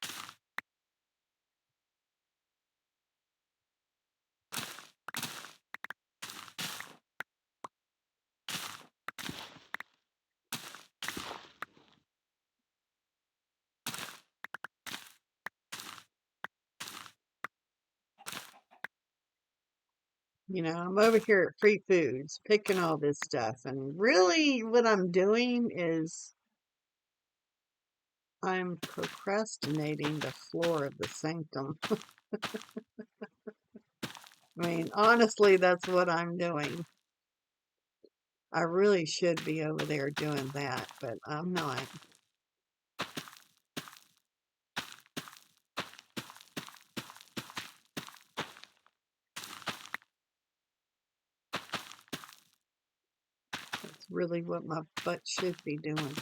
I'm over here at Free Foods picking all this stuff, and really what I'm doing is I'm procrastinating the floor of the sanctum. I mean, honestly, that's what I'm doing. I really should be over there doing that, but I'm not. That's really what my butt should be doing.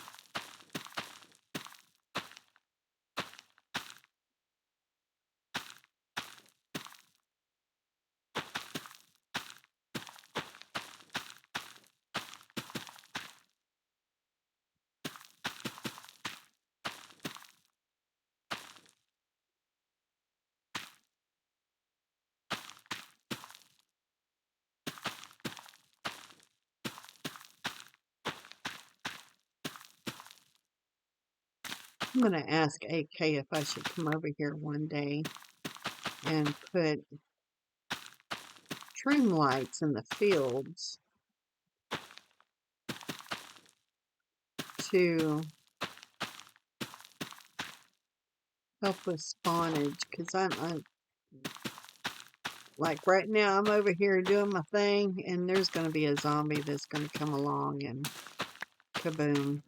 I'm going to ask AK if I should come over here one day and put trim lights in the fields to help with spawnage, because I'm like right now I'm over here doing my thing and there's going to be a zombie that's going to come along and kaboom,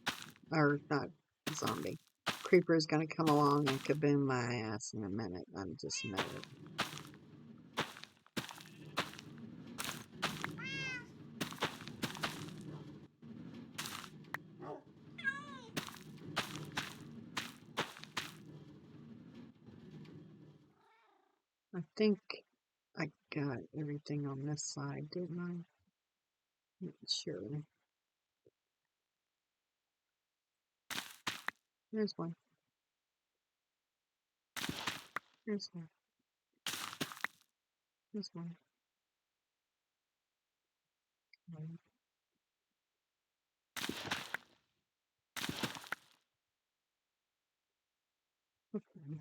or not zombie, creeper is going to come along and kaboom my ass in a minute. I'm just know it. I think I got everything on this side, didn't I? Not sure. There's one. There's one. There's one. Okay.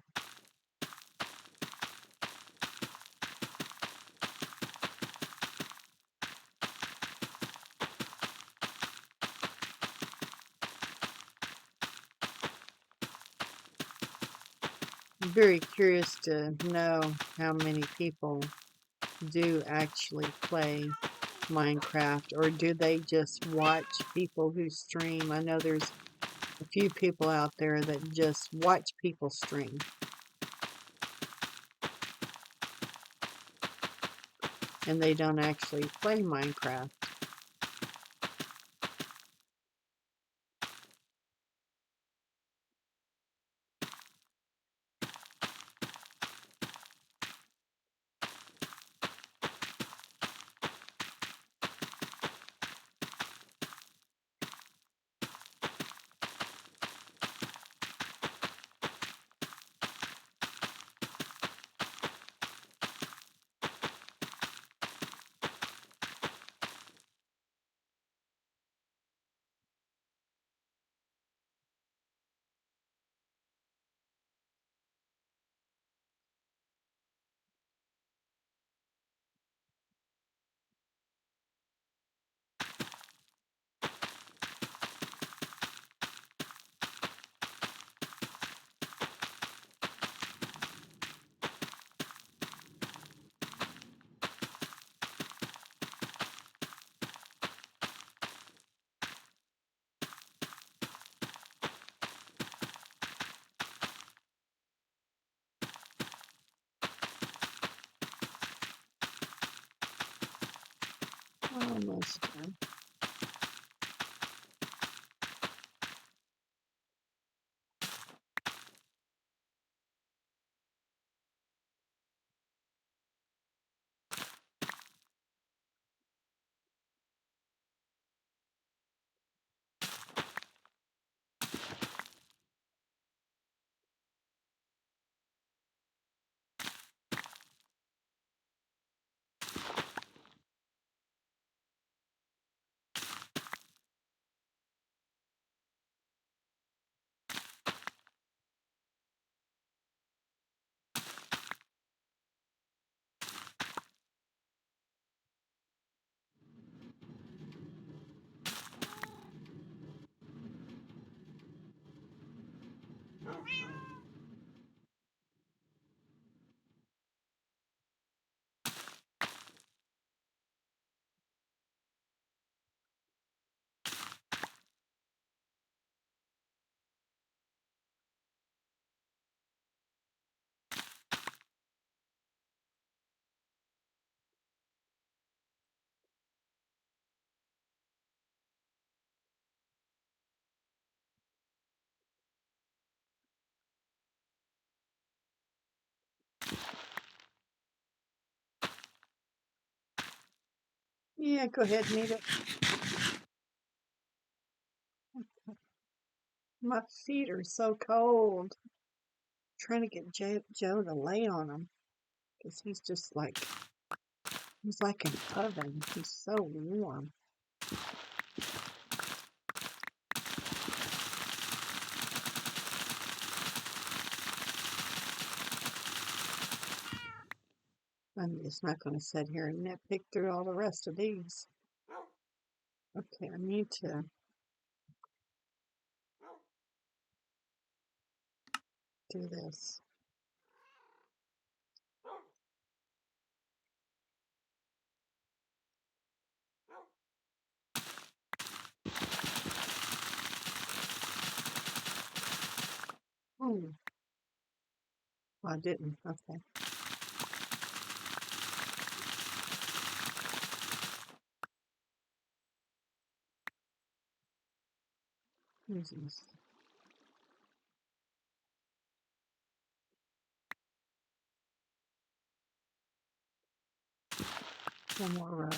I'm very curious to know how many people do actually play Minecraft, or do they just watch people who stream? I know there's a few people out there that just watch people stream and they don't actually play Minecraft. Almost done. Yeah, go ahead and eat it. My feet are so cold. Trying to get Joe to lay on them because he's like an oven. He's so warm. I'm just not going to sit here and nitpick through all the rest of these. Okay, I need to do this. Oh, I didn't. Okay. Who's this? One more row.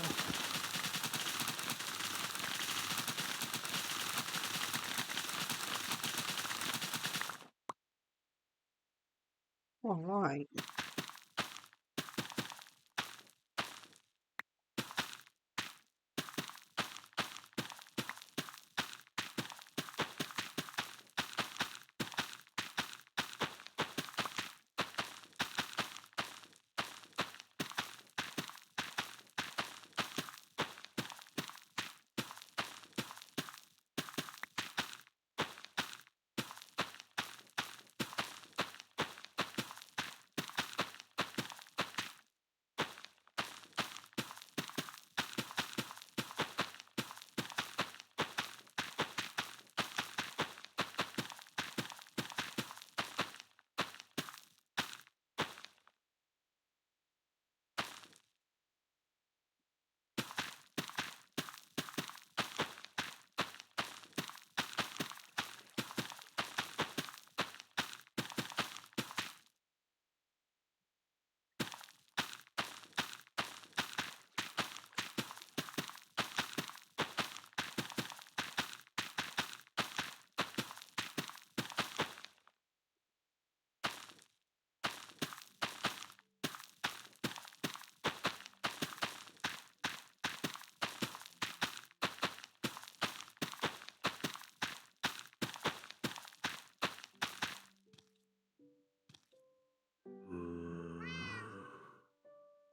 All right.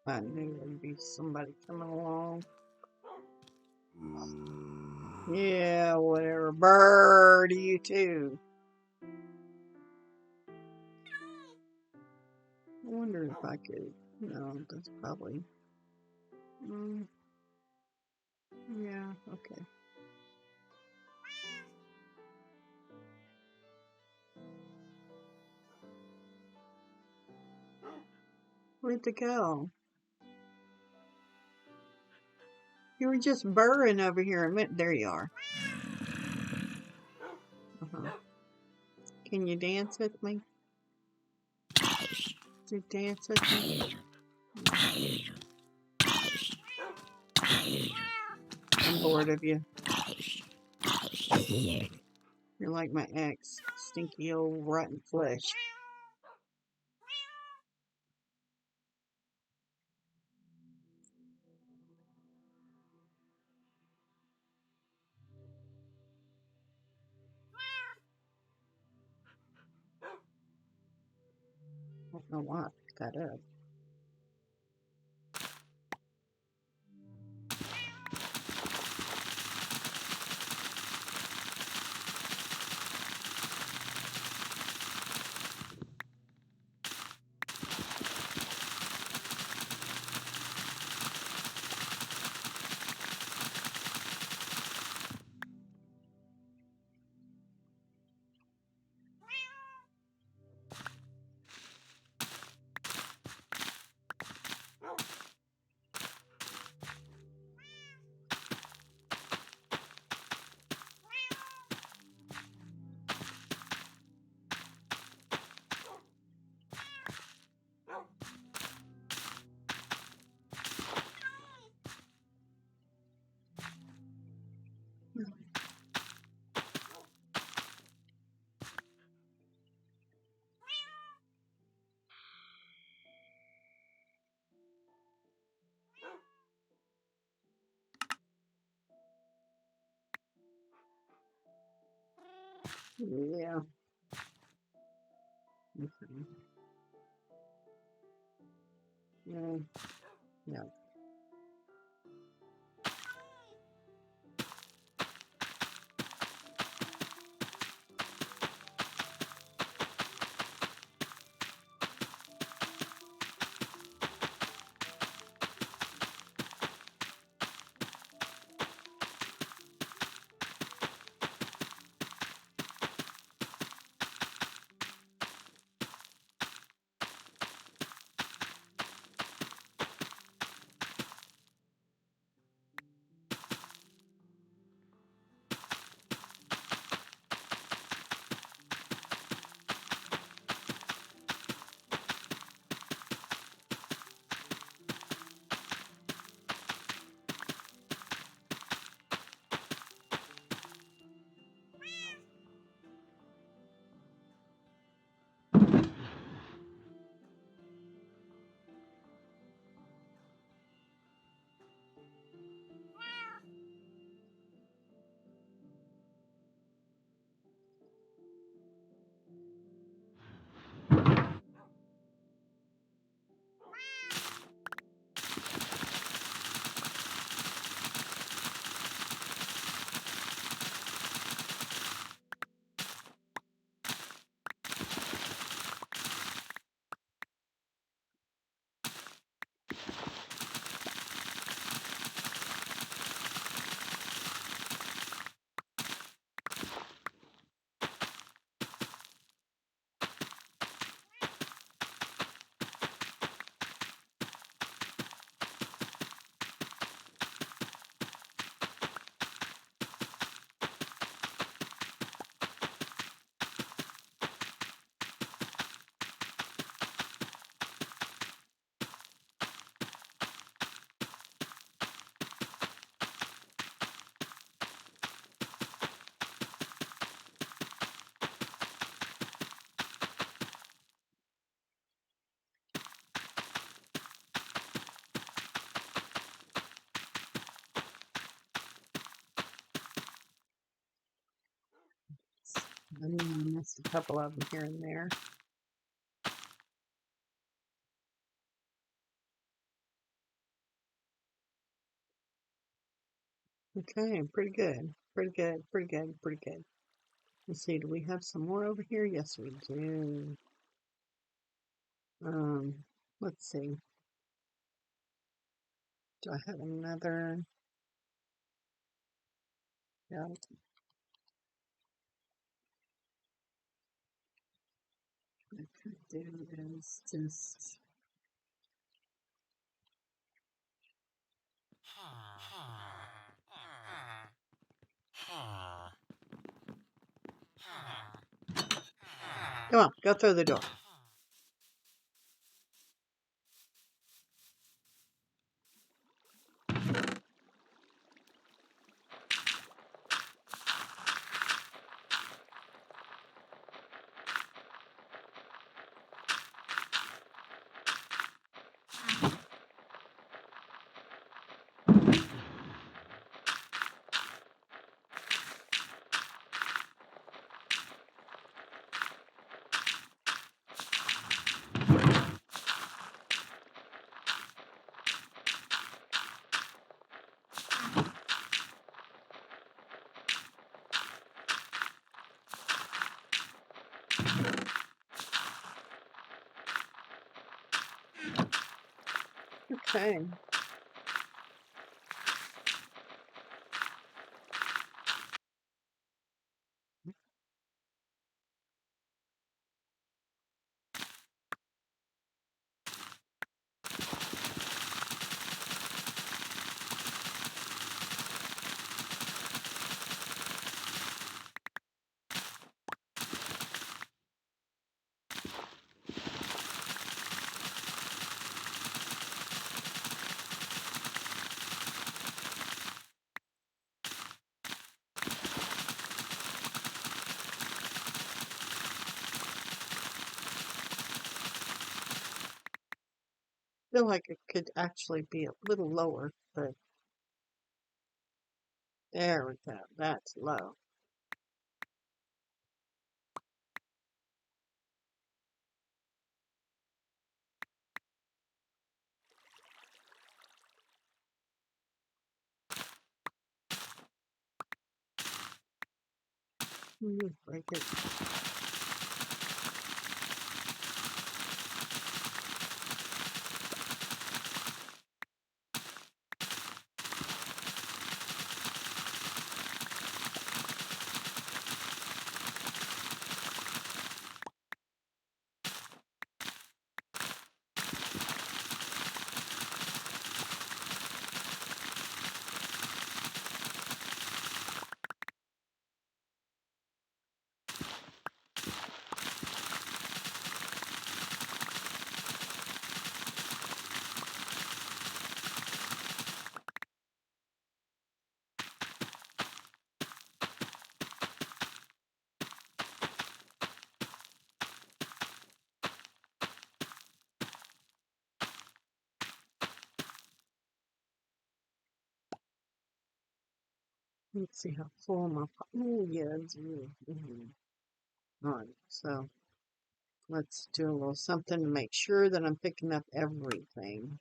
I knew there'd be somebody coming along. Yeah, whatever. Bird, you too. I wonder if I could. No, that's probably. Mm, yeah, okay. Where'd they go? You were just burring over here a minute. There you are. Uh-huh. Can you dance with me? You dance with me? I'm bored of you. You're like my ex. Stinky old rotten flesh. I don't know why I picked that up. Yeah. Okay. No. I missed a couple of them here and there. Okay, pretty good. Pretty good, pretty good, pretty good. Let's see, do we have some more over here? Yes, we do. Um, let's see. Do I have another? Yeah. What I could do is just come on, go through the door. Okay. Feel like it could actually be a little lower, but there we go. That's low. Break it. Let's see how full my oh yeah, it's really, All right, so let's do a little something to make sure that I'm picking up everything.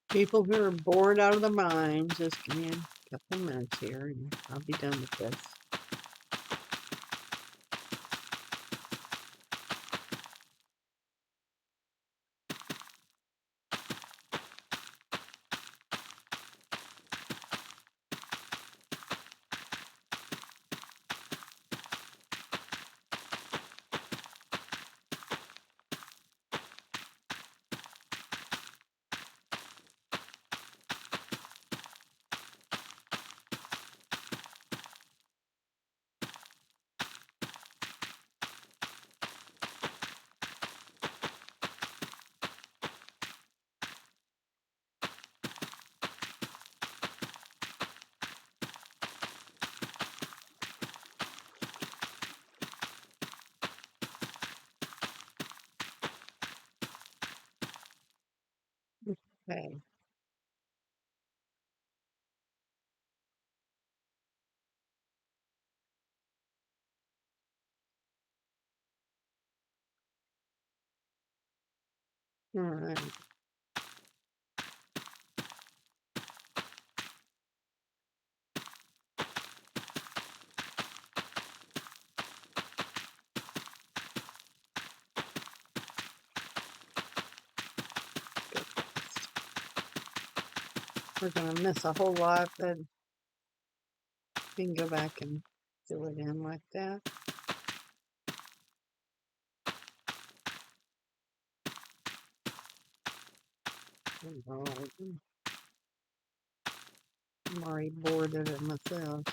People who are bored out of their minds, just give me a couple minutes here and I'll be done with this. Okay. All right. We're gonna miss a whole lot, but we can go back and fill it in like that. Oh, I'm already bored of it myself.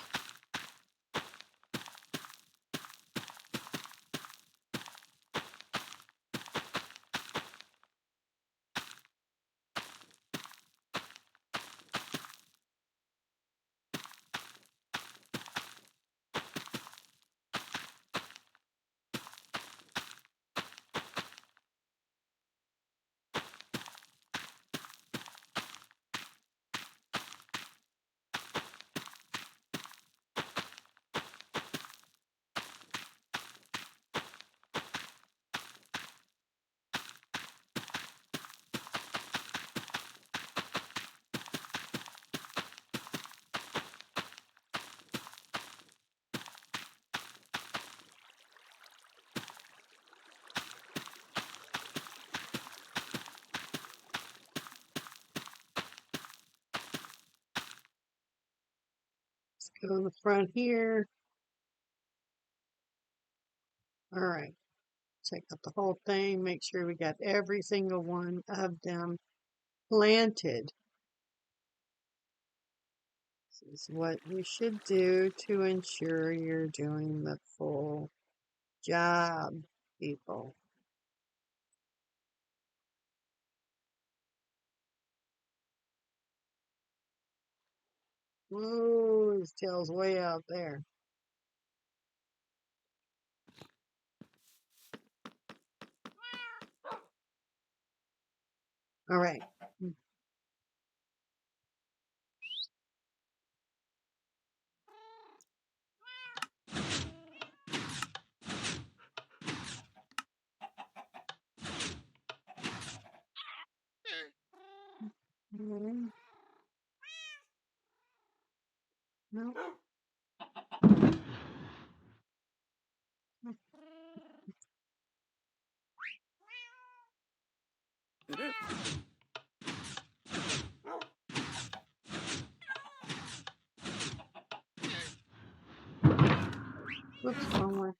Let's go to the front here. All right. check out the whole thing, make sure we got every single one of them planted. This is what you should do to ensure you're doing the full job, people. Ooh, his tail's way out there. All right. Mm, no. Whoops, wrong one.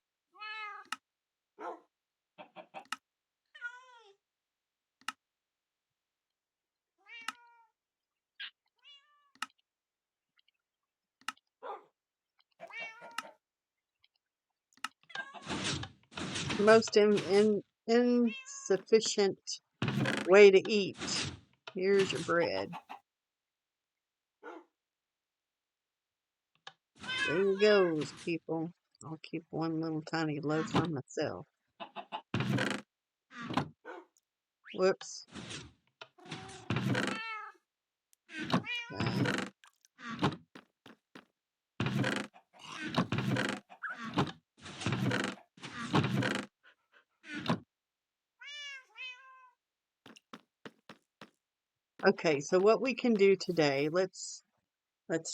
Most insufficient way to eat. Here's your bread. There you goes, people. I'll keep one little tiny loaf for myself. Whoops. Okay. Okay, so what we can do today, let's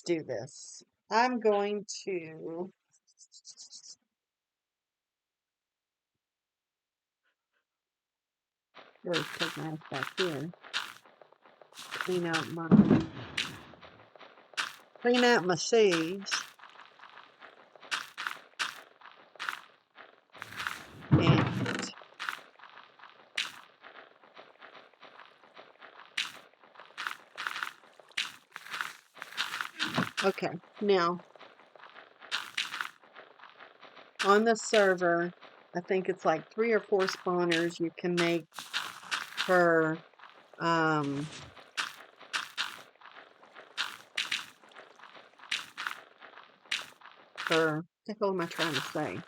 do this. I'm going to really take my back here. Clean out my seeds. And okay, now on the server, I think it's like 3 or 4 spawners you can make per what the hell am I trying to say?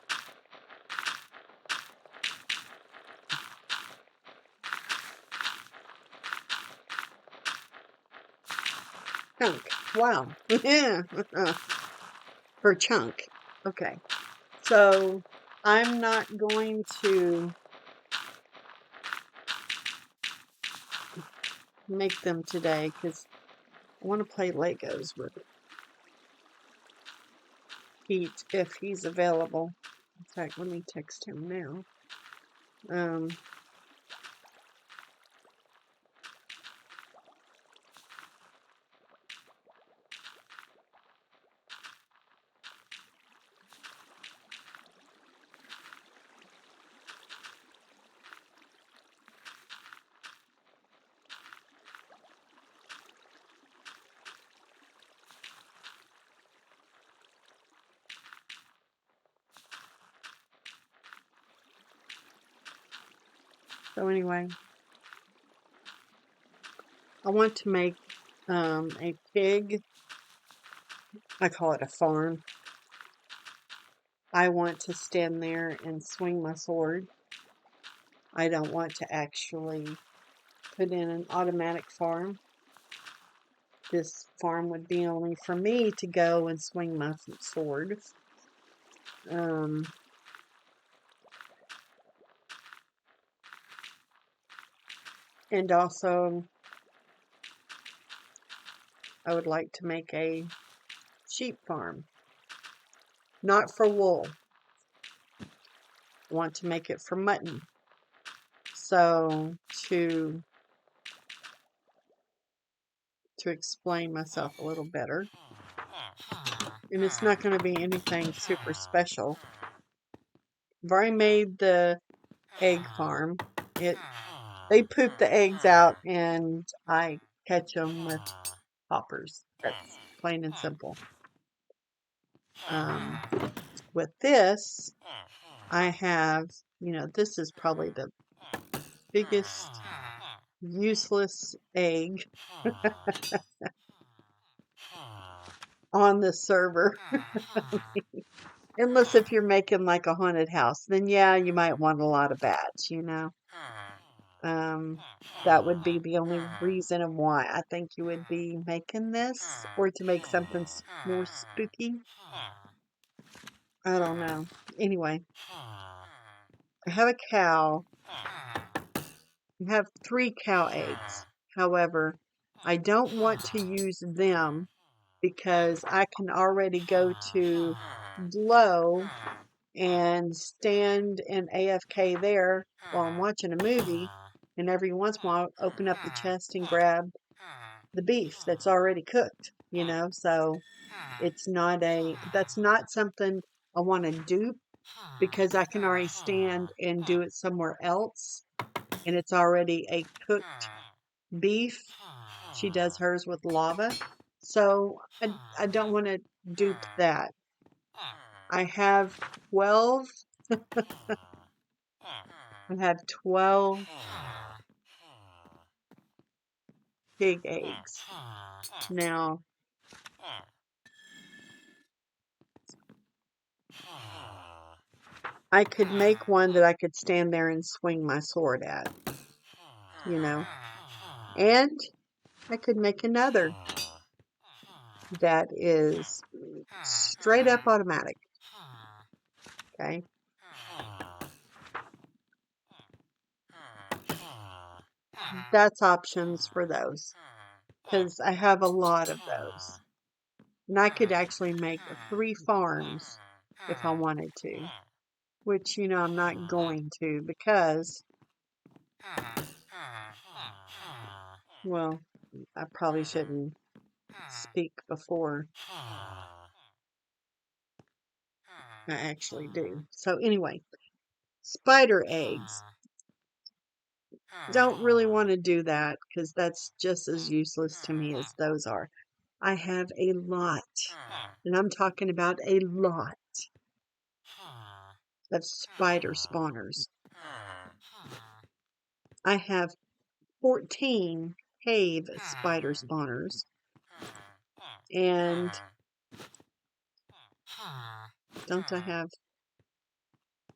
Chunk. Wow. Yeah. Per chunk. Okay. So I'm not going to make them today because I want to play Legos with Pete if he's available. In fact, let me text him now. So anyway, I want to make a pig. I call it a farm. I want to stand there and swing my sword. I don't want to actually put in an automatic farm. This farm would be only for me to go and swing my sword. And also, I would like to make a sheep farm. Not for wool. I want to make it for mutton. So, to explain myself a little better, and it's not going to be anything super special. I've already made the egg farm. They poop the eggs out and I catch them with poppers. That's plain and simple. With this, I have, this is probably the biggest useless egg on the server. Unless if you're making like a haunted house, then yeah, you might want a lot of bats. Um, that would be the only reason of why I think you would be making this, or to make something more spooky. I don't know. Anyway, I have a cow. I have 3 cow eggs. However, I don't want to use them because I can already go to Glow and stand in AFK there while I'm watching a movie, and every once in a while open up the chest and grab the beef that's already cooked. So that's not something I want to do because I can already stand and do it somewhere else, and it's already a cooked beef. She does hers with lava. So I don't want to dupe that. I have 12. I have 12 pig eggs. Now, I could make one that I could stand there and swing my sword at. And I could make another that is straight up automatic. Okay. That's options for those because I have a lot of those. And I could actually make 3 farms if I wanted to, which, I'm not going to because, well, I probably shouldn't speak before I actually do. So anyway, spider eggs. Don't really want to do that because that's just as useless to me as those are. I have a lot, and I'm talking about a lot of spider spawners. I have 14 cave spider spawners, and don't I have,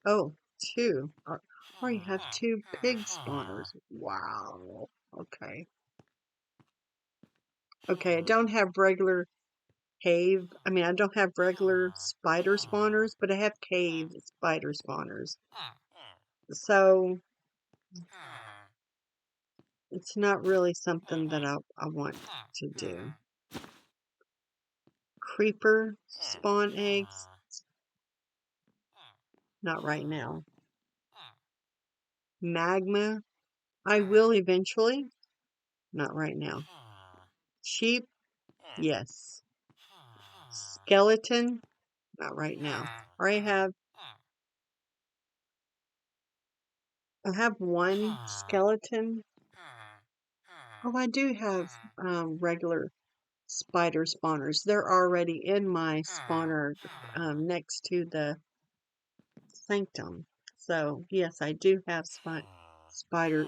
oh, 2. Or you have 2 pig spawners. Wow. Okay. Okay, I don't have regular I don't have regular spider spawners, but I have cave spider spawners. So it's not really something that I want to do. Creeper spawn eggs? Not right now. Magma? I will eventually. Not right now. Sheep? Yes. Skeleton? Not right now. I have 1 skeleton. Oh, I do have regular spider spawners. They're already in my spawner next to the sanctum. So yes, I do have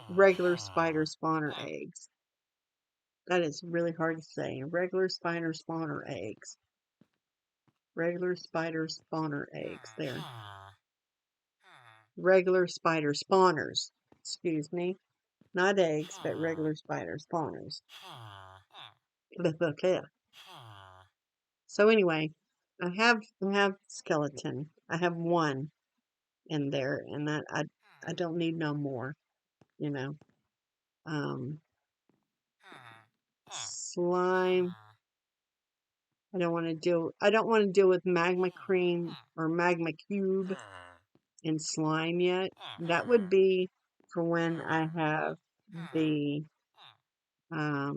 regular spider spawner eggs. That is really hard to say. Regular spider spawner eggs. Regular spider spawner eggs. There. Regular spider spawners. Excuse me. Not eggs, but regular spider spawners. So anyway, I have skeleton. I have 1 in there, and that I don't need no more. You know. Slime. I don't want to deal with magma cream or magma cube and slime yet. That would be for when I have the what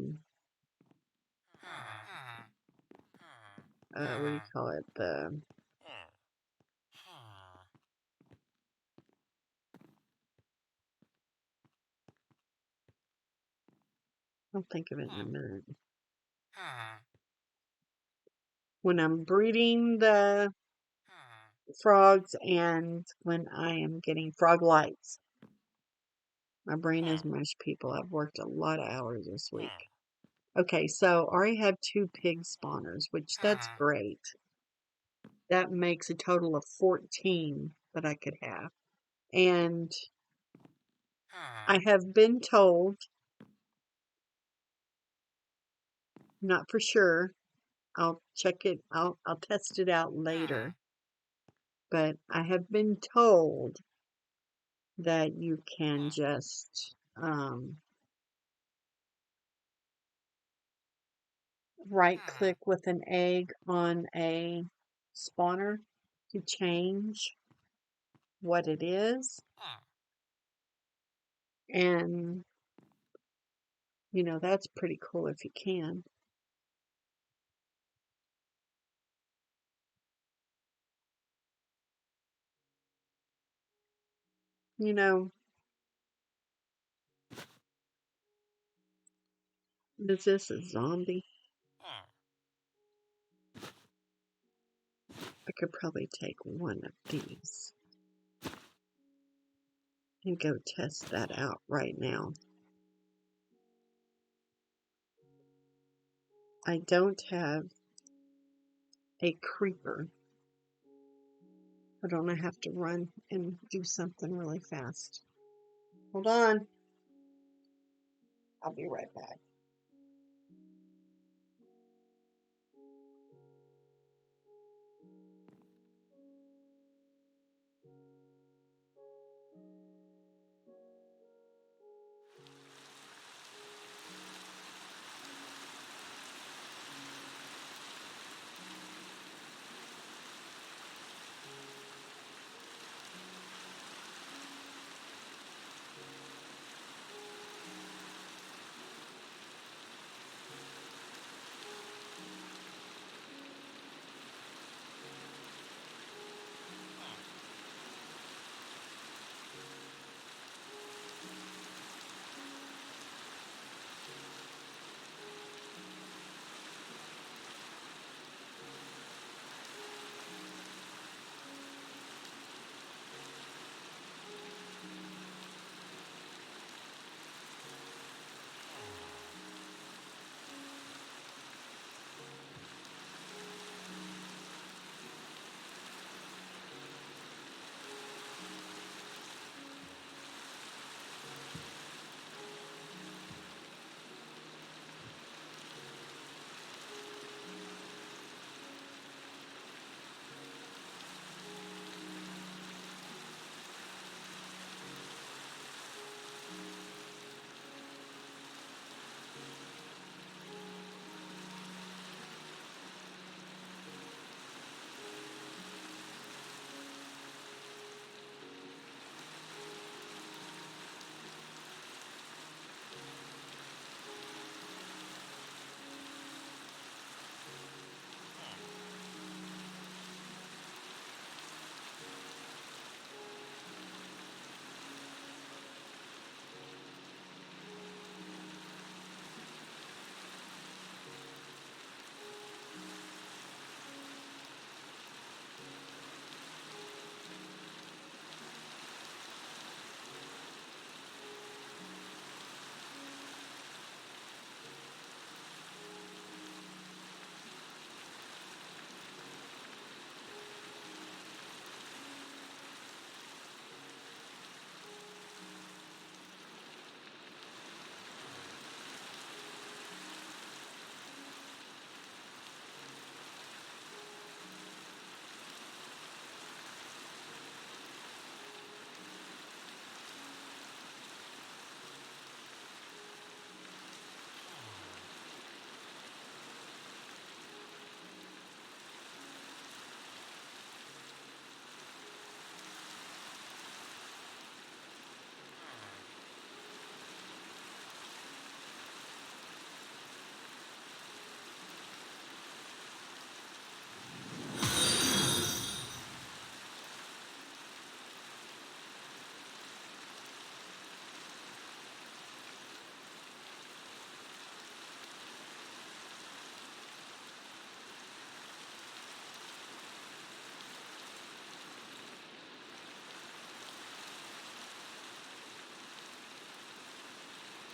do you call it? I'll think of it in a Hmm. minute. Hmm. When I'm breeding the Hmm. frogs and when I am getting frog lights. My brain is Hmm. mush, people. I've worked a lot of hours this week. Hmm. Okay, so I already have 2 pig spawners, which that's Hmm. great. That makes a total of 14 that I could have. And I Hmm. have been told, not for sure, I'll check it, I'll test it out later, Hmm. but I have been told that you can Hmm. just right Hmm. click with an egg on a spawner to change what it is. Hmm. And, that's pretty cool if you can. You know, is this a zombie? Hmm. I could probably take one of these and go test that Hmm. out right now. I don't have a creeper. I don't have to run and do something really fast. Hold on. I'll be right back.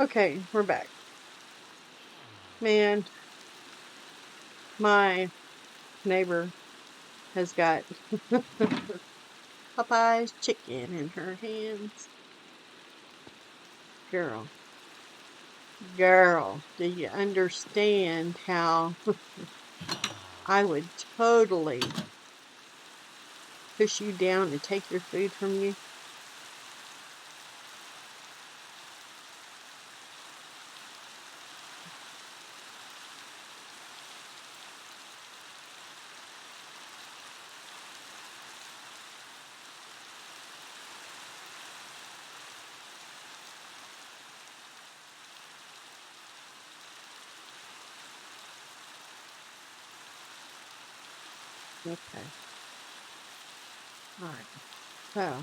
Okay, we're back. Man, my neighbor has got Popeye's chicken in her hands. Girl, girl, do you understand how I would totally push you down and take your food from you? Okay. All right. So,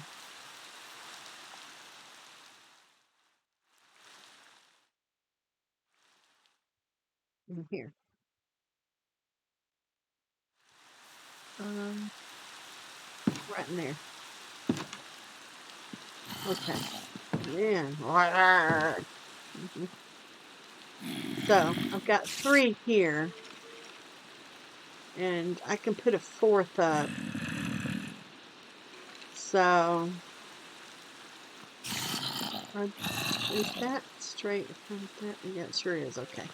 in here. Um, right in there. Okay. Man. Mhm. So, I've got 3 here, and I can put a 4th up. So, is that straight from that? Yeah, it sure is. Okay.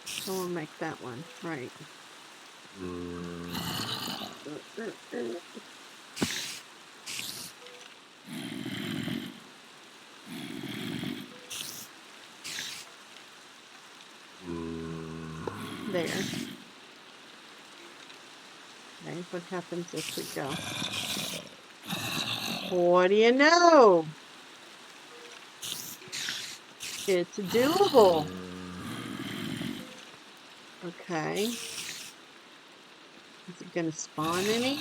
So we'll make that one right. There. Okay, what happens if we go? What do you know? It's doable. Okay. Is it going to spawn any?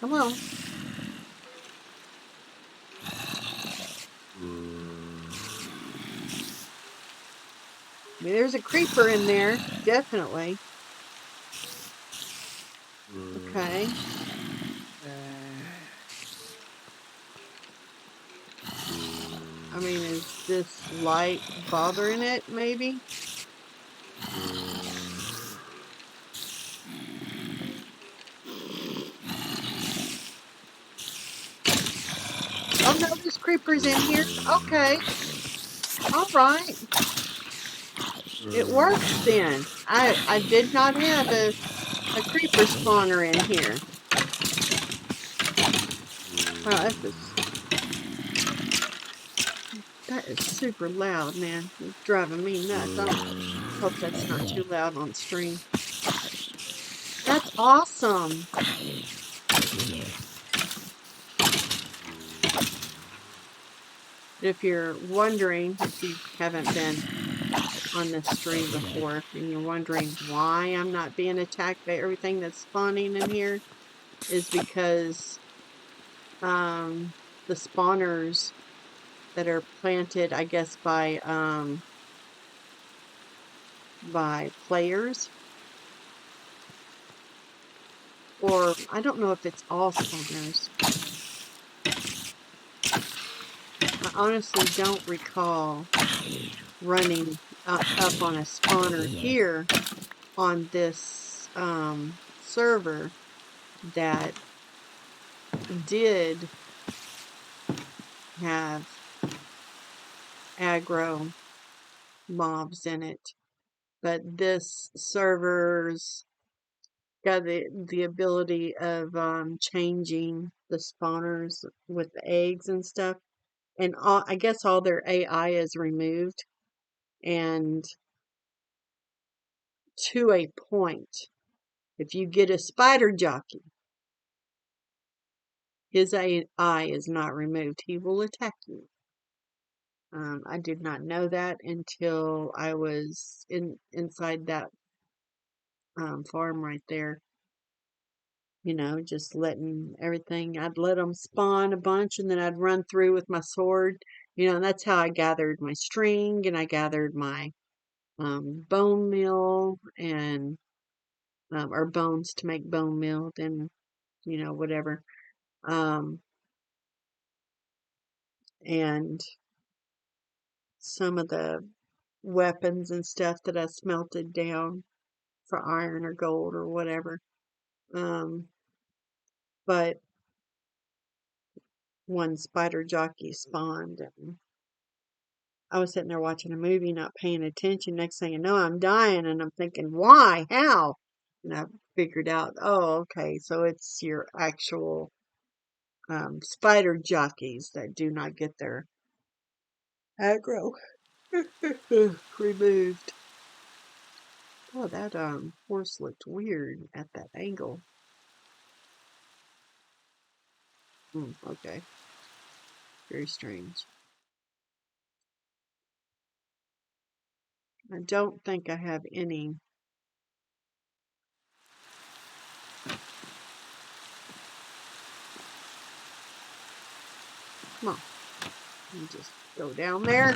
Come on. I mean, there's a creeper in there. Definitely. Okay. I mean, is this light bothering it, maybe? Oh no, there's creepers in here. Okay. All right. It works then. I did not have a creeper spawner in here. Wow, that is super loud, man. It's driving me nuts. I hope that's not too loud on stream. That's awesome. If you're wondering, if you haven't been on this stream before, and you're wondering why I'm not being attacked by everything that's spawning in here, is because the spawners that are planted, I guess, by players, or I don't know if it's all spawners. I honestly don't recall running up on a spawner here on this server that did have aggro mobs in it, but this server's got the ability of changing the spawners with the eggs and stuff, and I guess all their AI is removed, and to a point, if you get a spider jockey, his AI is not removed. He will attack you. I did not know that until I was inside that farm right there. You know, just letting everything. I'd let them spawn a bunch, and then I'd run through with my sword. You know, and that's how I gathered my string, and I gathered my bone meal, and or bones to make bone meal, then, whatever. And some of the weapons and stuff that I smelted down for iron or gold or whatever. But one spider jockey spawned, and I was sitting there watching a movie, not paying attention. Next thing you know, I'm dying, and I'm thinking, why? How? And I figured out, oh, okay, so it's your actual spider jockeys that do not get their aggro removed. Oh, that horse looked weird at that angle. Okay. Very strange. I don't think I have any. Come on. Let me just go down there.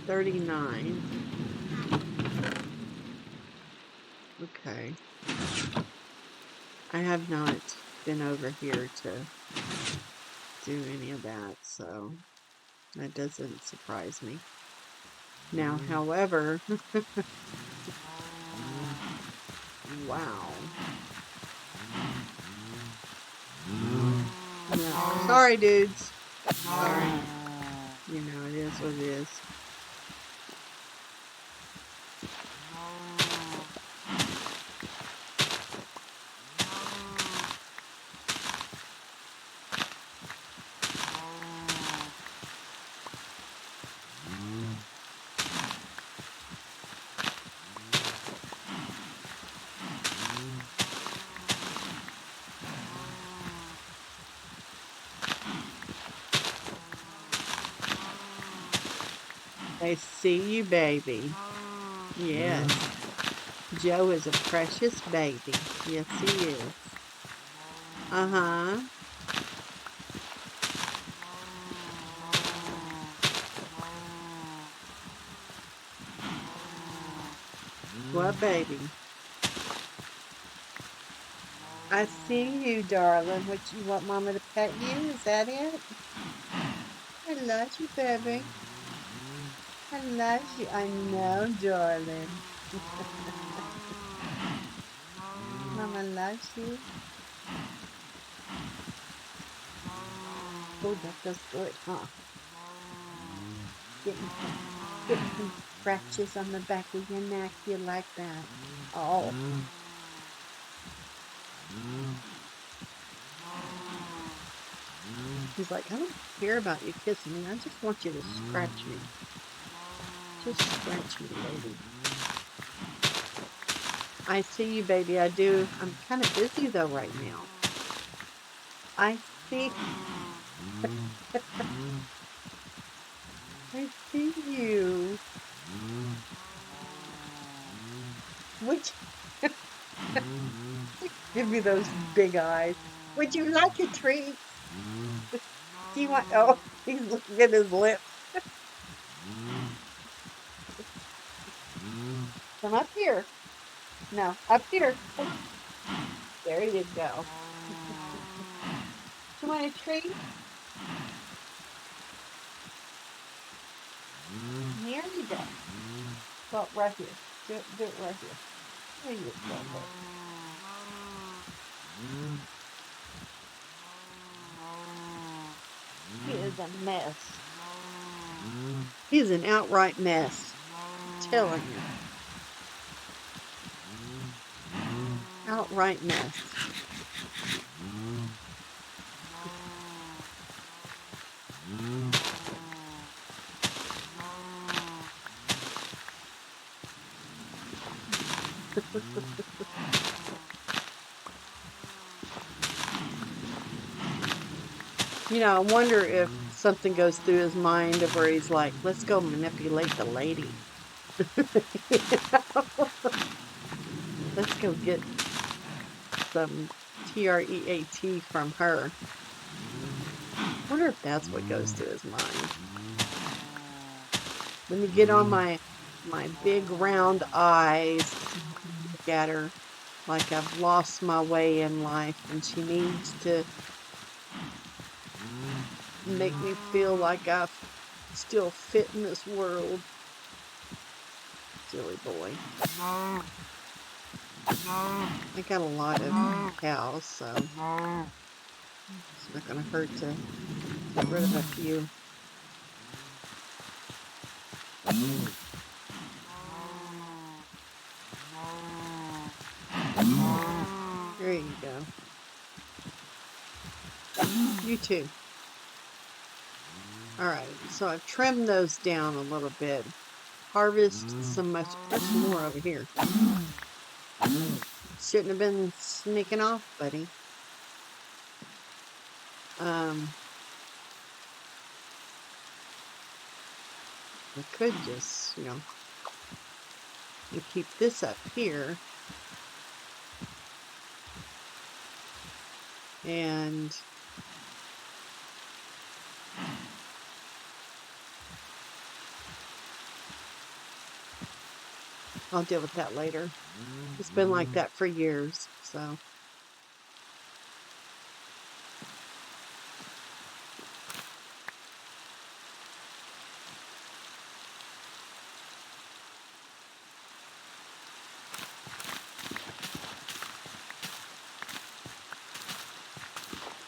39. Okay. I have not been over here to do any of that, so that doesn't surprise me. Now, however, wow. No, sorry, dudes. Sorry. It is what it is. I see you, baby. Yes. Joe is a precious baby. Yes, he is. Uh-huh. What baby? I see you, darling. What you want Mama to pet you? Is that it? I love you, baby. I love you. I know, darling. Mama loves you. Oh, that feels good, huh? Getting some scratches on the back of your neck. You like that? Oh. He's like, I don't care about you kissing me. I just want you to scratch me. Just scratch me, baby. I see you, baby. I do. I'm kind of busy, though, right now. I see. I see you. Would you give me those big eyes? Would you like a treat? Do you want? Oh, he's looking at his lips. Come up here. No, up here. There you go. Do you want a treat? Here you go. Well, right here. Do it right here. There you go. He is a mess. He's an outright mess. I'm telling you. Outright mess. I wonder if something goes through his mind of where he's like, let's go manipulate the lady. Let's go get some TREAT from her. I wonder if that's what goes through his mind. Let me get on my big round eyes, look at her. like I've lost my way in life, and she needs to make me feel like I still fit in this world. Silly boy. I got a lot of cows, so it's not gonna hurt to get rid of a few. There you go. You too. Alright, so I've trimmed those down a little bit. Harvest some much. There's more over here. Shouldn't have been sneaking off, buddy. I could just, keep this up here. And I'll deal with that later. It's been like that for years, so.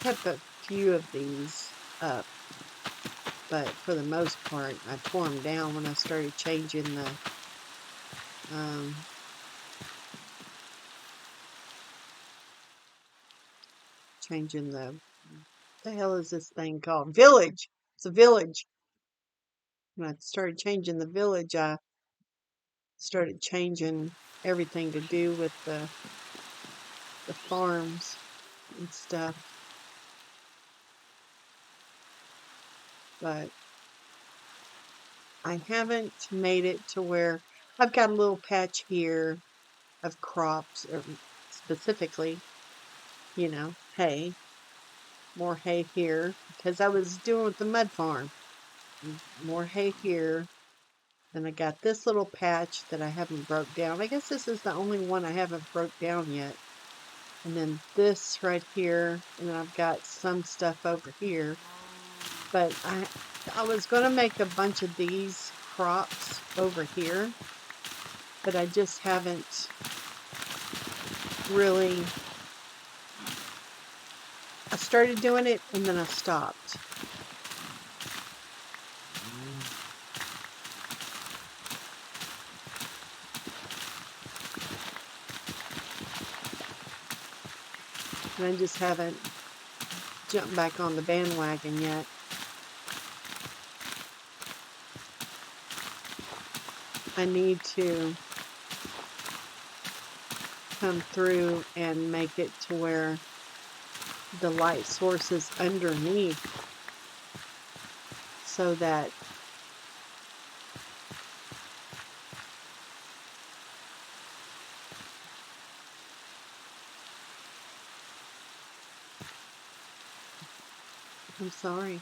Kept a few of these up, but for the most part, I tore them down when I started changing the what the hell is this thing called? Village. It's a village. When I started changing the village, I started changing everything to do with the farms and stuff. But I haven't made it to where I've got a little patch here of crops, or specifically, hay. More hay here, because I was doing with the mud farm. More hay here. And I got this little patch that I haven't broke down. I guess this is the only one I haven't broke down yet. And then this right here, and then I've got some stuff over here. But I was going to make a bunch of these crops over here, but I just haven't really. I started doing it and then I stopped. And I just haven't jumped back on the bandwagon yet. I need to come through and make it to where the light source is underneath, so that I'm sorry.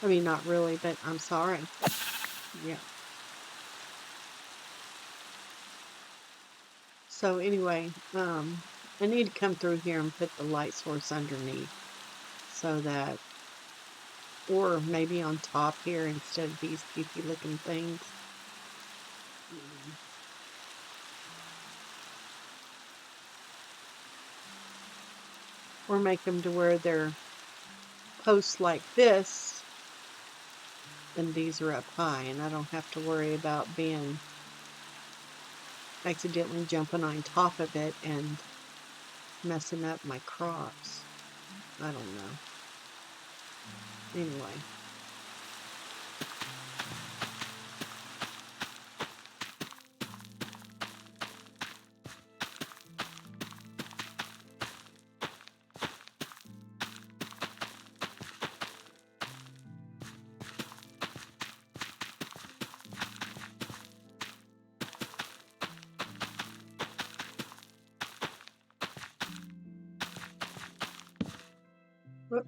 I mean, not really, but I'm sorry. Yeah. So anyway, I need to come through here and put the light source underneath, so that, or maybe on top here instead of these goofy looking things. Or make them to where they're posts like this, and these are up high, and I don't have to worry about being accidentally jumping on top of it and messing up my crops. I don't know. Anyway. Whoop.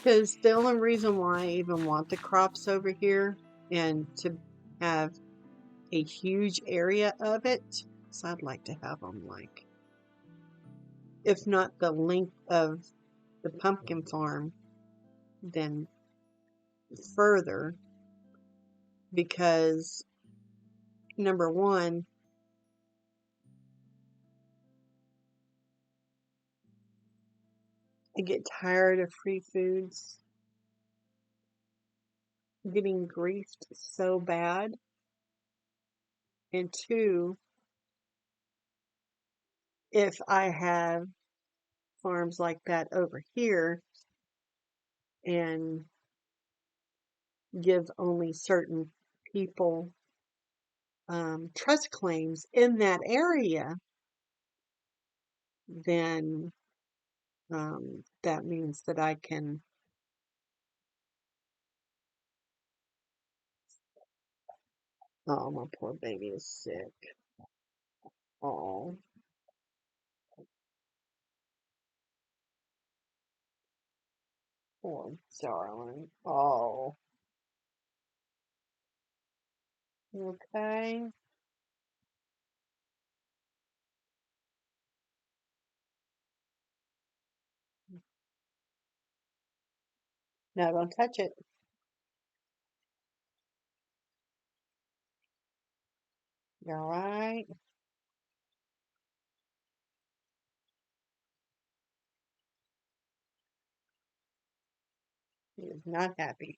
Because the only reason why I even want the crops over here and to have a huge area of it, so I'd like to have them like, if not the length of the pumpkin farm, then further, because number one, I get tired of free foods getting greased so bad, and two, if I have farms like that over here and give only certain people trust claims in that area, then that means that I can. Oh, my poor baby is sick. Oh, poor darling. Oh, okay. No, don't touch it. You all right? He is not happy.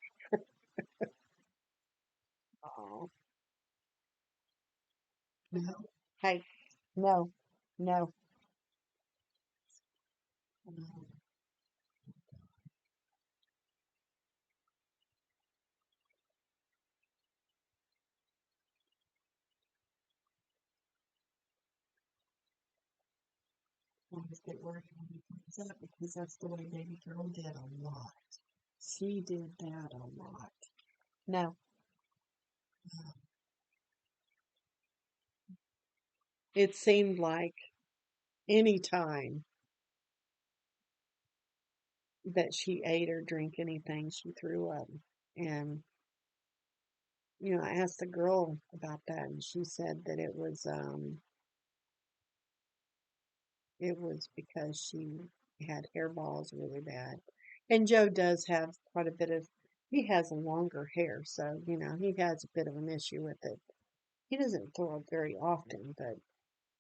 Oh, no. Hey, no, no, no. Always get worried when he comes up because that's the way baby girl did a lot. She did that a lot. No, it seemed like any time that she ate or drank anything, she threw up. And I asked the girl about that, and she said that it was because she had hairballs really bad. And Joe does have quite a bit of. He has longer hair, so he has a bit of an issue with it. He doesn't throw up very often, but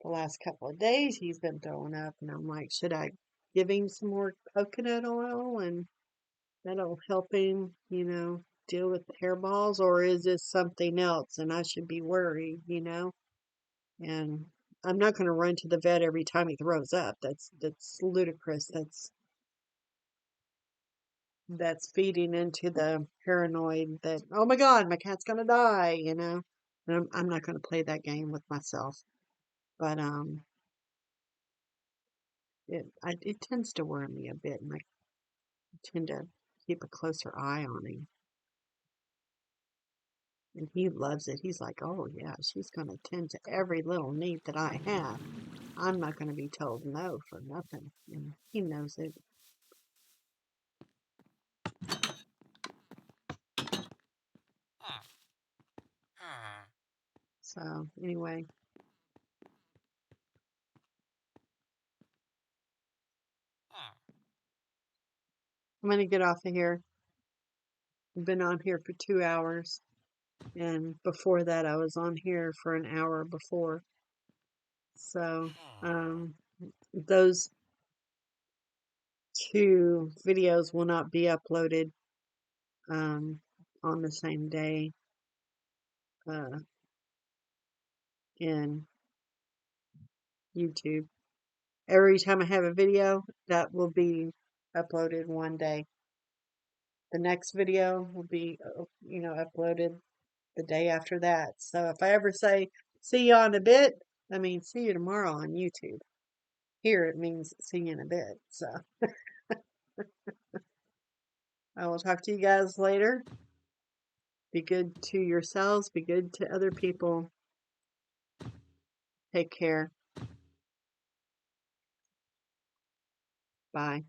the last couple of days he's been throwing up, and I'm like, should I give him some more coconut oil and that'll help him, deal with hairballs, or is this something else and I should be worried? And I'm not going to run to the vet every time he throws up. That's ludicrous. That's feeding into the paranoid that, oh my God, my cat's going to die. And I'm not going to play that game with myself. But it tends to worry me a bit, and I tend to keep a closer eye on him. And he loves it. He's like, oh yeah, she's going to tend to every little need that I have. I'm not going to be told no for nothing. And he knows it. Hmm. Hmm. So anyway, Hmm. I'm going to get off of here. I've been on here for 2 hours. And before that, I was on here for an hour before. So Hmm. those two videos will not be uploaded um, on the same day uh, in YouTube. Every time I have a video, that will be uploaded one day. The next video will be, uploaded the day after that. So if I ever say, see you on a bit, I mean, see you tomorrow on YouTube. Here it means see you in a bit. So I will talk to you guys later. Be good to yourselves, be good to other people. Take care. Bye.